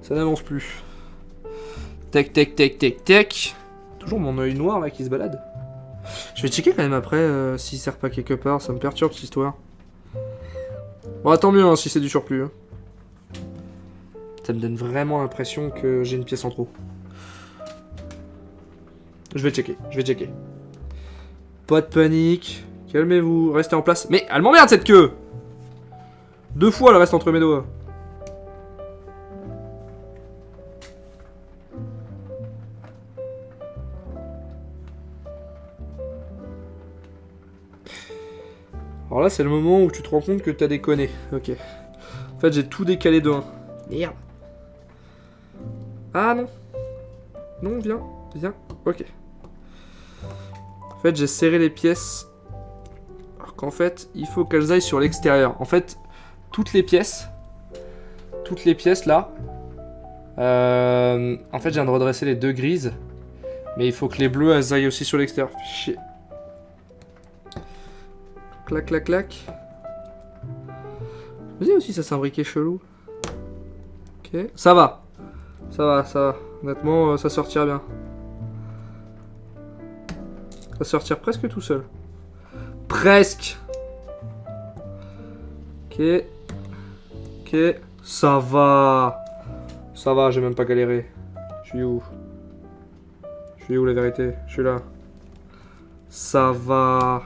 Ça n'avance plus. Tac, tac, tac, tac, tac. Toujours mon œil noir, là, qui se balade. Je vais checker quand même après s'il sert pas quelque part. Ça me perturbe, cette histoire. Bon, tant mieux, hein, si c'est du surplus. Hein. Ça me donne vraiment l'impression que j'ai une pièce en trop. Je vais checker, je vais checker. Pas de panique. Calmez-vous, restez en place. Mais elle m'emmerde cette queue. 2 fois elle reste entre mes doigts. Alors là, c'est le moment où tu te rends compte que t'as déconné. Ok. En fait, j'ai tout décalé de 1. Merde. Ah non. Non, viens. Viens. Ok. En fait, j'ai serré les pièces. Alors qu'en fait, il faut qu'elles aillent sur l'extérieur. En fait, toutes les pièces là. En fait, je viens de redresser les deux grises. Mais il faut que les bleues, elles aillent aussi sur l'extérieur. Chier. Clac, clac, clac. Vas-y aussi, ça c'est un briquet chelou. Ok. Ça va. Ça va, ça va. Honnêtement, ça sortira bien. Ça va sortir presque tout seul. Presque. Ok. Ok. Ça va. Ça va, j'ai même pas galéré. Je suis où? Je suis où la vérité? Je suis là. Ça va.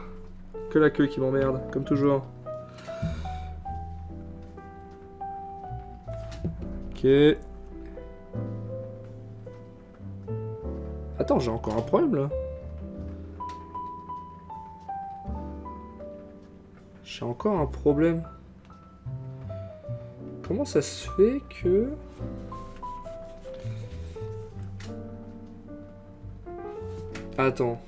Que la queue qui m'emmerde, comme toujours. Ok. Attends, j'ai encore un problème là. J'ai encore un problème. Comment ça se fait que... Attends.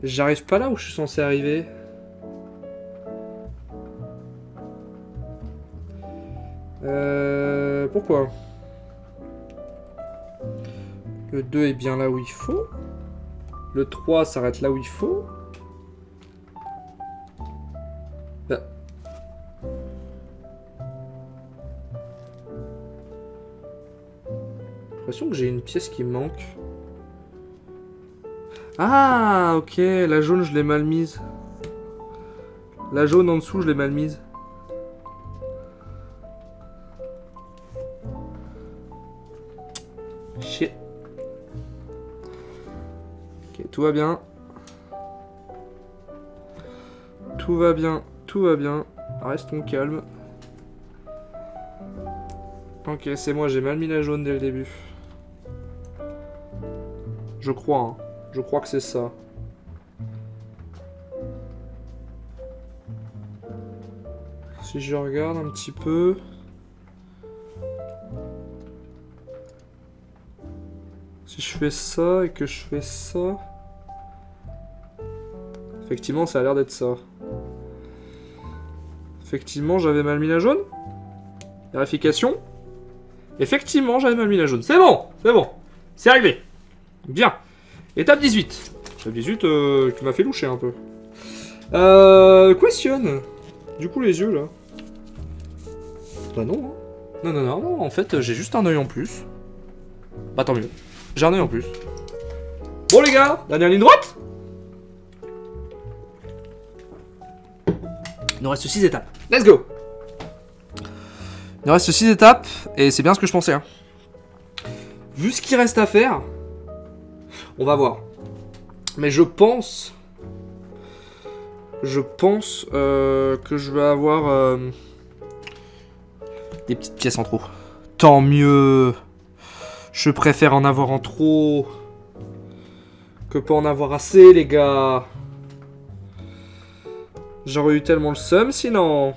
J'arrive pas là où je suis censé arriver. Pourquoi? Le 2 est bien là où il faut. Le 3 s'arrête là où il faut. Bah. J'ai l'impression que j'ai une pièce qui me manque. Ah, ok, la jaune, je l'ai mal mise. La jaune en dessous, je l'ai mal mise. Shit. Ok, tout va bien. Tout va bien, tout va bien. Restons calmes. Ok, c'est moi, j'ai mal mis la jaune dès le début. Je crois, hein. Je crois que c'est ça. Si je regarde un petit peu... Si je fais ça et que je fais ça... Effectivement, ça a l'air d'être ça. Effectivement, j'avais mal mis la jaune. Vérification. Effectivement, j'avais mal mis la jaune. C'est bon, c'est bon. C'est réglé. Bien. Étape 18. Étape 18 qui m'a fait loucher un peu. Question. Du coup, les yeux, là. Bah non. Hein. Non, non, non, non. En fait, j'ai juste un œil en plus. Bah tant mieux. J'ai un œil en plus. Bon, les gars, dernière ligne droite. Il nous reste 6 étapes. Let's go. Il nous reste 6 étapes, et c'est bien ce que je pensais. Hein. Vu ce qu'il reste à faire, on va voir. Mais je pense... que je vais avoir des petites pièces en trop. Tant mieux. Je préfère en avoir en trop que pas en avoir assez, les gars. J'aurais eu tellement le seum sinon.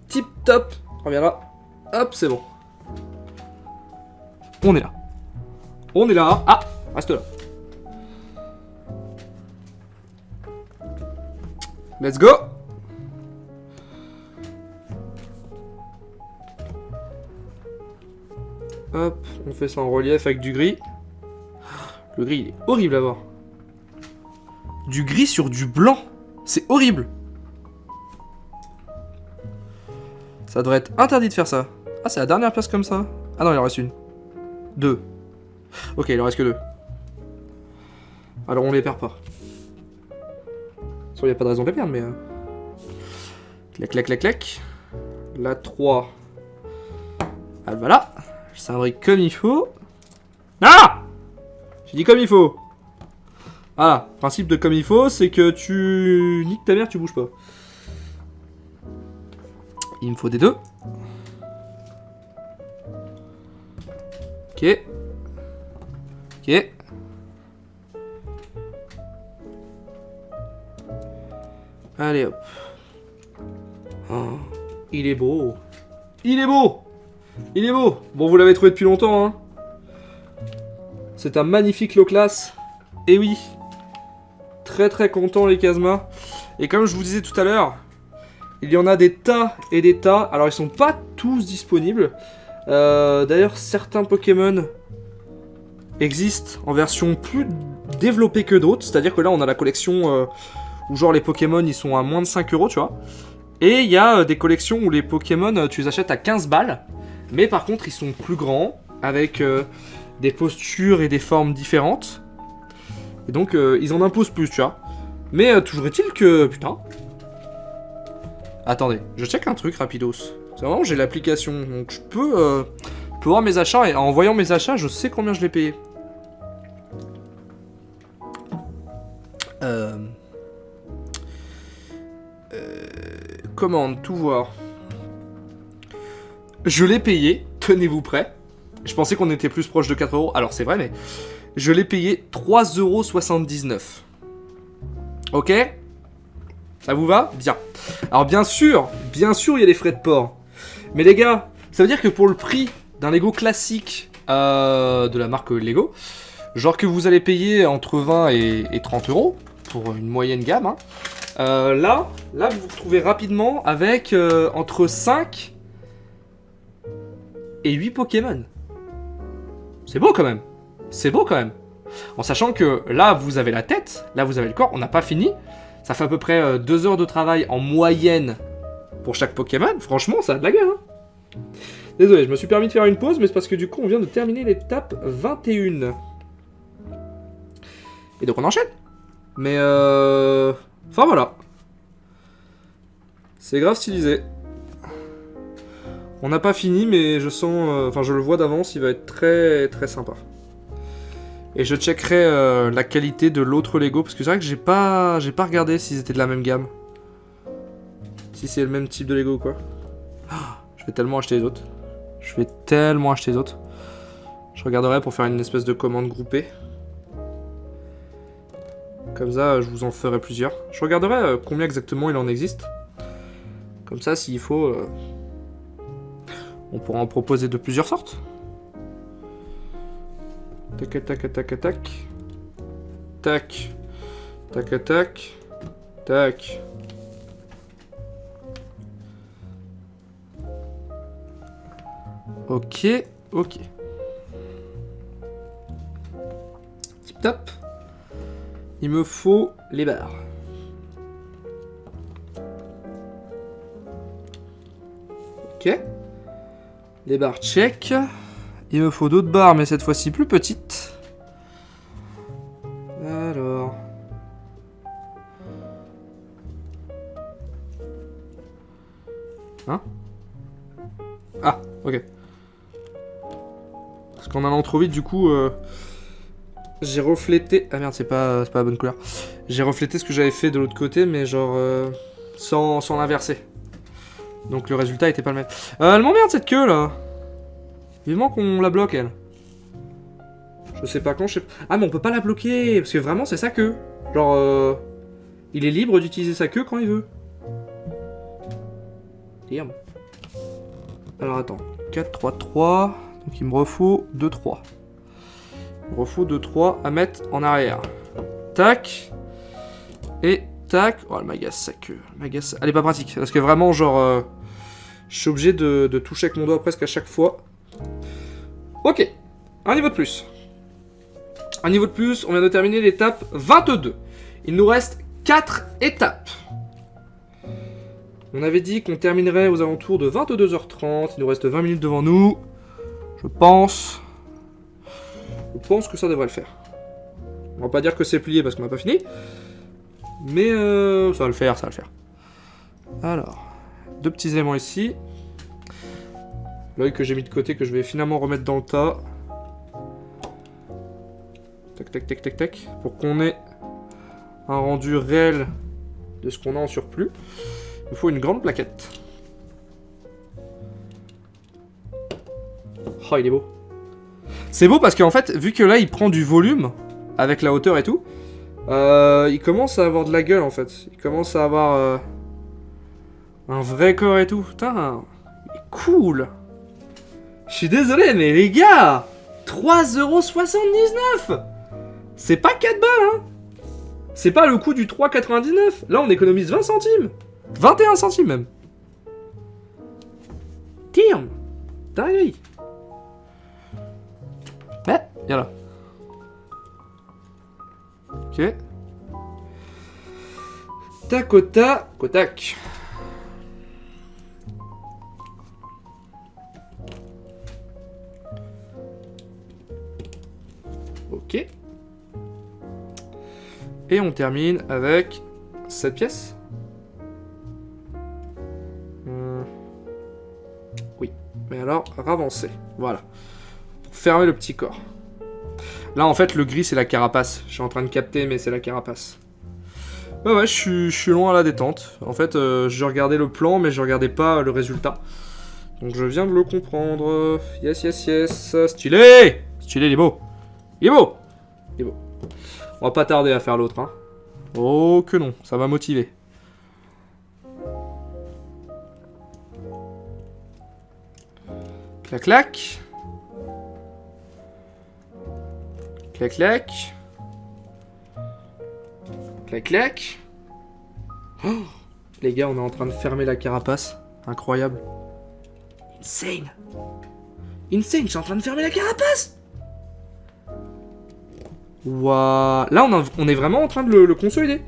Tip top. Reviens là. Hop, c'est bon. On est là. On est là. Ah, reste là. Let's go. Hop, on fait ça en relief avec du gris. Le gris, il est horrible à voir. Du gris sur du blanc. C'est horrible. Ça devrait être interdit de faire ça. Ah, c'est la dernière pièce comme ça. Ah non, il en reste une. 2. Ok, il en reste que 2. Alors on les perd pas. Il n'y a pas de raison de les perdre, mais... Clac, clac, clac, clac. La 3. Ah, voilà. C'est un brick comme il faut. Ah! J'ai dit comme il faut. Voilà. Principe de comme il faut, c'est que tu... Nique ta mère, tu bouges pas. Il me faut des 2. Ok. Ok. Allez hop. Oh, il est beau. Il est beau. Il est beau. Bon, vous l'avez trouvé depuis longtemps, hein. C'est un magnifique low class. Et oui. Très très content les Kazma. Et comme je vous disais tout à l'heure, il y en a des tas et des tas. Alors ils sont pas tous disponibles. D'ailleurs certains Pokémon existent en version plus développée que d'autres. C'est-à-dire que là on a la collection où genre les Pokémon ils sont à moins de 5 €, tu vois. Et il y a des collections où les Pokémon tu les achètes à 15 balles. Mais par contre ils sont plus grands, avec des postures et des formes différentes. Et donc ils en imposent plus, tu vois. Mais toujours est-il que... Putain. Attendez, je check un truc rapidos. C'est vraiment, j'ai l'application, donc je peux voir mes achats, et en voyant mes achats, je sais combien je l'ai payé. Commande, tout voir. Je l'ai payé, tenez-vous prêts. Je pensais qu'on était plus proche de 4 €, alors c'est vrai, mais... Je l'ai payé 3,79 €. Ok? Ça vous va? Bien. Alors bien sûr, il y a les frais de port. Mais les gars, ça veut dire que pour le prix d'un Lego classique de la marque Lego, genre que vous allez payer entre 20 et 30 € pour une moyenne gamme, hein, là, vous vous retrouvez rapidement avec entre 5 et 8 Pokémon. C'est beau quand même. C'est beau quand même. En sachant que là, vous avez la tête, là, vous avez le corps, on n'a pas fini. Ça fait à peu près 2 heures de travail en moyenne pour chaque Pokémon. Franchement, ça a de la gueule. Hein. Désolé, je me suis permis de faire une pause, mais c'est parce que du coup, on vient de terminer l'étape 21. Et donc, on enchaîne. Mais enfin, voilà. C'est grave stylisé. On n'a pas fini, mais je sens... Enfin, je le vois d'avance, il va être très, très sympa. Et je checkerai la qualité de l'autre Lego, parce que c'est vrai que j'ai pas regardé s'ils étaient de la même gamme. Si c'est le même type de Lego ou quoi. Je vais tellement acheter les autres. Je regarderai pour faire une espèce de commande groupée. Comme ça, je vous en ferai plusieurs. Je regarderai combien exactement il en existe. Comme ça, s'il faut... on pourra en proposer de plusieurs sortes. Tac, tac, tac, tac. Tac. Tac, tac. Tac. Ok, ok. Tip top. Il me faut les barres. Ok. Les barres check. Il me faut d'autres barres, mais cette fois-ci plus petites. Alors... Hein? Ah, ok. Parce qu'en allant trop vite, du coup... j'ai reflété... Ah merde, c'est pas la bonne couleur. J'ai reflété ce que j'avais fait de l'autre côté, mais genre... sans l'inverser. Donc le résultat était pas le même. Elle m'emmerde cette queue, là. Vivement qu'on la bloque, elle. Je sais pas quand, je sais pas... Ah, mais on peut pas la bloquer, parce que vraiment, c'est sa queue. Genre, il est libre d'utiliser sa queue quand il veut. Merde. Alors, attends. 4, 3, 3. Donc, il me refaut 2, 3. Il me refaut 2, 3 à mettre en arrière. Tac. Et tac. Oh, elle m'agace sa queue. Elle m'agace... Elle est pas pratique, parce que vraiment, genre... je suis obligé de toucher avec mon doigt presque à chaque fois. Ok, un niveau de plus. Un niveau de plus, on vient de terminer l'étape 22. Il nous reste 4 étapes. On avait dit qu'on terminerait aux alentours de 22h30. Il nous reste 20 minutes devant nous. Je pense que ça devrait le faire. On va pas dire que c'est plié parce qu'on n'a pas fini. Mais ça va le faire, Alors, 2 petits éléments ici. L'œil que j'ai mis de côté, que je vais finalement remettre dans le tas. Tac, tac, tac, tac, tac. Pour qu'on ait un rendu réel de ce qu'on a en surplus. Il faut une grande plaquette. Oh, il est beau. C'est beau parce qu'en fait, vu que là, il prend du volume, avec la hauteur et tout, il commence à avoir de la gueule, en fait. Il commence à avoir un vrai corps et tout. Putain, il est cool. Je suis désolé, mais les gars, 3,79 €. C'est pas 4 balles, hein. C'est pas le coût du 3,99 €. Là, on économise 20 centimes. 21 centimes, même. Damn. Dinguerie. Viens là. Ok. Tac au tac. Ok. Et on termine avec cette pièce. Oui. Mais alors, ravancer. Voilà. Pour fermer le petit corps. Là, en fait, le gris, c'est la carapace. Je suis en train de capter, mais c'est la carapace. Ouais, je suis loin à la détente. En fait, je regardais le plan, mais je regardais pas le résultat. Donc, je viens de le comprendre. Yes. Stylé. Stylé, il est beau. Il est beau. On va pas tarder à faire l'autre, hein. Oh que non, ça m'a motivé. Clac. Oh, les gars, on est en train de fermer la carapace. Incroyable. Insane, je suis en train de fermer la carapace. Waouh. Là, on est vraiment en train de le consolider.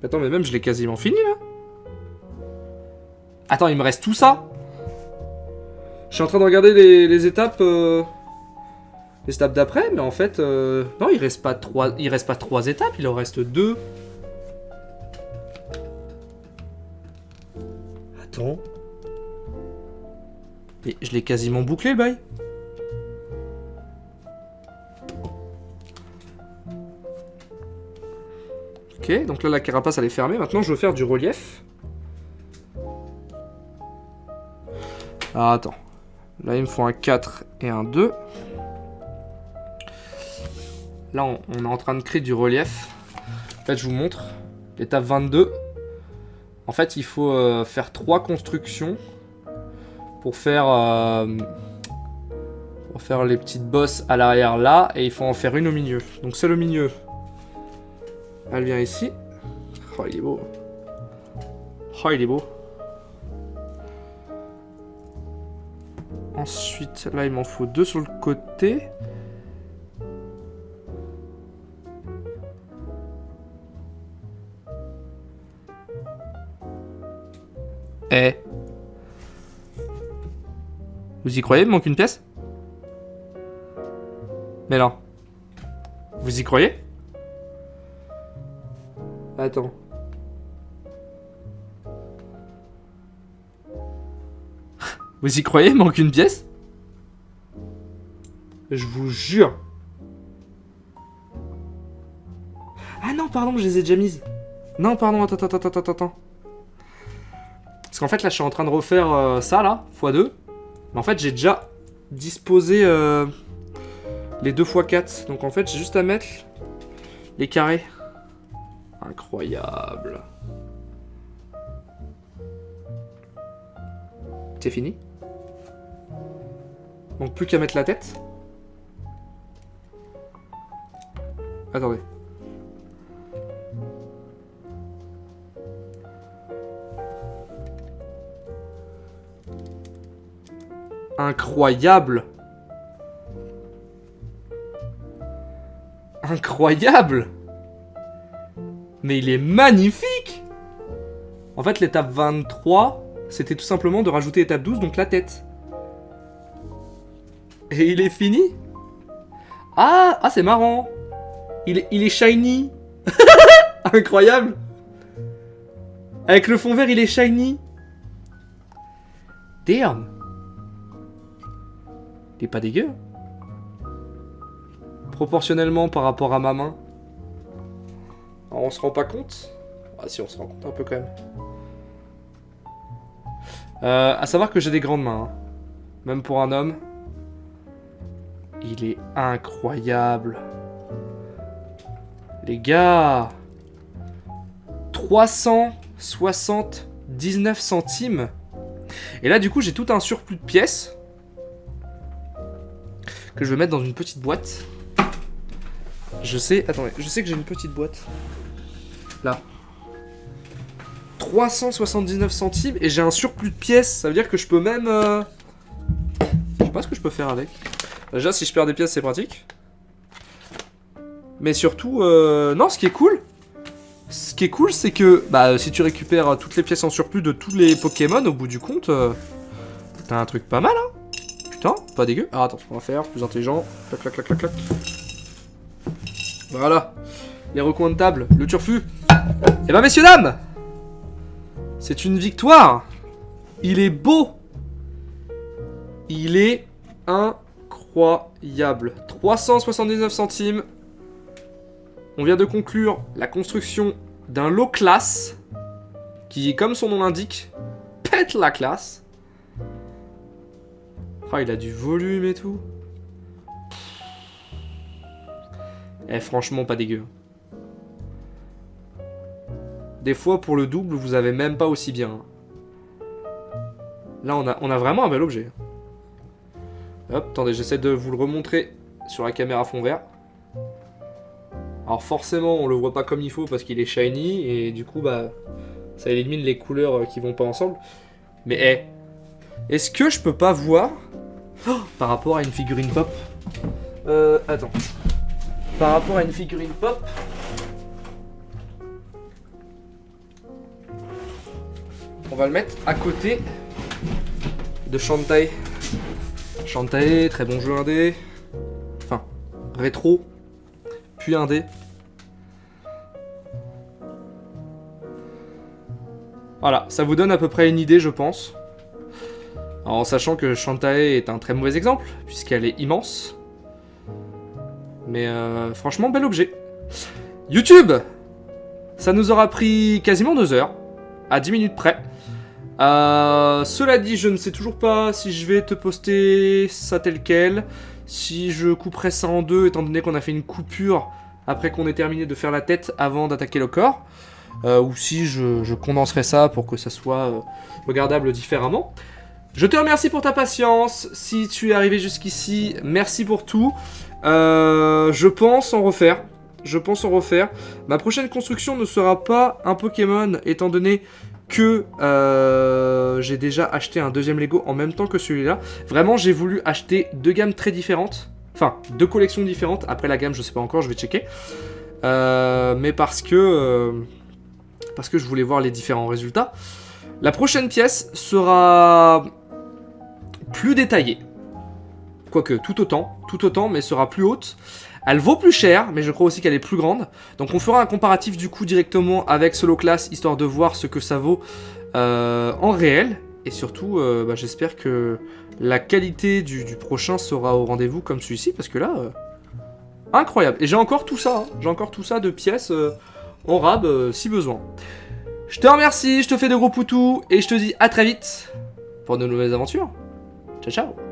Attends, mais même, je l'ai quasiment fini, là. Attends, il me reste tout ça. Je suis en train de regarder les étapes... Les étapes d'après, mais en fait... Non, il reste pas 3 étapes, il en reste 2. Attends. Mais je l'ai quasiment bouclé, le bail. Ok, donc là, la carapace, elle est fermée. Maintenant, je veux faire du relief. Ah, attends. Là, il me faut un 4 et un 2. Là, on est en train de créer du relief. En fait, je vous montre. L'étape 22. En fait, il faut faire 3 constructions pour faire les petites bosses à l'arrière là. Et il faut en faire une au milieu. Donc, celle au milieu, elle vient ici. Oh, il est beau. Ensuite, là, il m'en faut 2 sur le côté. Eh. Vous y croyez, il me manque une pièce? Mais non. Vous y croyez? Attends. Vous y croyez, il manque une pièce? Je vous jure. Ah non, pardon, je les ai déjà mises. Non, pardon, attends. Parce qu'en fait, là, je suis en train de refaire ça, là, x2. Mais en fait, j'ai déjà disposé les 2 x 4. Donc, en fait, j'ai juste à mettre les carrés. Incroyable. C'est fini. Donc, plus qu'à mettre la tête. Attendez. Incroyable. Mais il est magnifique. En fait, l'étape 23, c'était tout simplement de rajouter l'étape 12, donc la tête. Et il est fini. Ah, c'est marrant. Il est shiny. Incroyable. Avec le fond vert, il est shiny. Damn. Il est pas dégueu. Proportionnellement par rapport à ma main. Alors, on se rend pas compte. Ah si, on se rend compte un peu quand même. À savoir que j'ai des grandes mains. Hein. Même pour un homme. Il est incroyable. Les gars. 379 centimes. Et là, du coup, j'ai tout un surplus de pièces. Que je vais mettre dans une petite boîte. Attendez, je sais que j'ai une petite boîte. Là. 379 centimes et j'ai un surplus de pièces. Ça veut dire que je peux même... Je sais pas ce que je peux faire avec. Déjà, si je perds des pièces, c'est pratique. Mais surtout... Non, ce qui est cool... c'est que... Bah, si tu récupères toutes les pièces en surplus de tous les Pokémon, au bout du compte... T'as un truc pas mal, hein. Putain, pas dégueu. Ah, attends, on va faire plus intelligent. Clac, clac, clac, clac, clac. Voilà. Les recoins de table, le turfu. Et ben, messieurs, dames, c'est une victoire. Il est beau. Il est incroyable. 379 centimes. On vient de conclure la construction d'un lot classe qui, comme son nom l'indique, pète la classe. Ah, il a du volume et tout. Eh, franchement, pas dégueu. Des fois, pour le double, vous avez même pas aussi bien. Là, on a vraiment un bel objet. Hop, attendez, j'essaie de vous le remontrer sur la caméra fond vert. Alors forcément, on le voit pas comme il faut parce qu'il est shiny et du coup, bah, ça élimine les couleurs qui vont pas ensemble. Mais est-ce que je peux pas voir par rapport à une figurine pop? Attends. Par rapport à une figurine pop, on va le mettre à côté de Shantae. Shantae, très bon jeu indé. Enfin, rétro, puis indé. Voilà, ça vous donne à peu près une idée, je pense. En sachant que Shantae est un très mauvais exemple, puisqu'elle est immense. Mais franchement, bel objet. YouTube, ça nous aura pris quasiment 2 heures, à 10 minutes près. Cela dit, je ne sais toujours pas si je vais te poster ça tel quel, si je couperai ça en deux, étant donné qu'on a fait une coupure après qu'on ait terminé de faire la tête avant d'attaquer le corps, ou si je condenserai ça pour que ça soit regardable différemment. Je te remercie pour ta patience. Si tu es arrivé jusqu'ici, merci pour tout. Je pense en refaire. Ma prochaine construction ne sera pas un Pokémon, étant donné que j'ai déjà acheté un deuxième Lego en même temps que celui-là. Vraiment, j'ai voulu acheter 2 gammes très différentes. Enfin, 2 collections différentes. Après la gamme, je sais pas encore, je vais checker. Mais parce que je voulais voir les différents résultats. La prochaine pièce sera plus détaillée. Quoique, tout autant, mais sera plus haute. Elle vaut plus cher, mais je crois aussi qu'elle est plus grande. Donc on fera un comparatif du coup directement avec Solo Class, histoire de voir ce que ça vaut en réel. Et surtout, j'espère que la qualité du prochain sera au rendez-vous comme celui-ci, parce que là, incroyable. Et j'ai encore tout ça, de pièces en rab si besoin. Je te remercie, je te fais de gros poutous, et je te dis à très vite pour de nouvelles aventures. Ciao, ciao.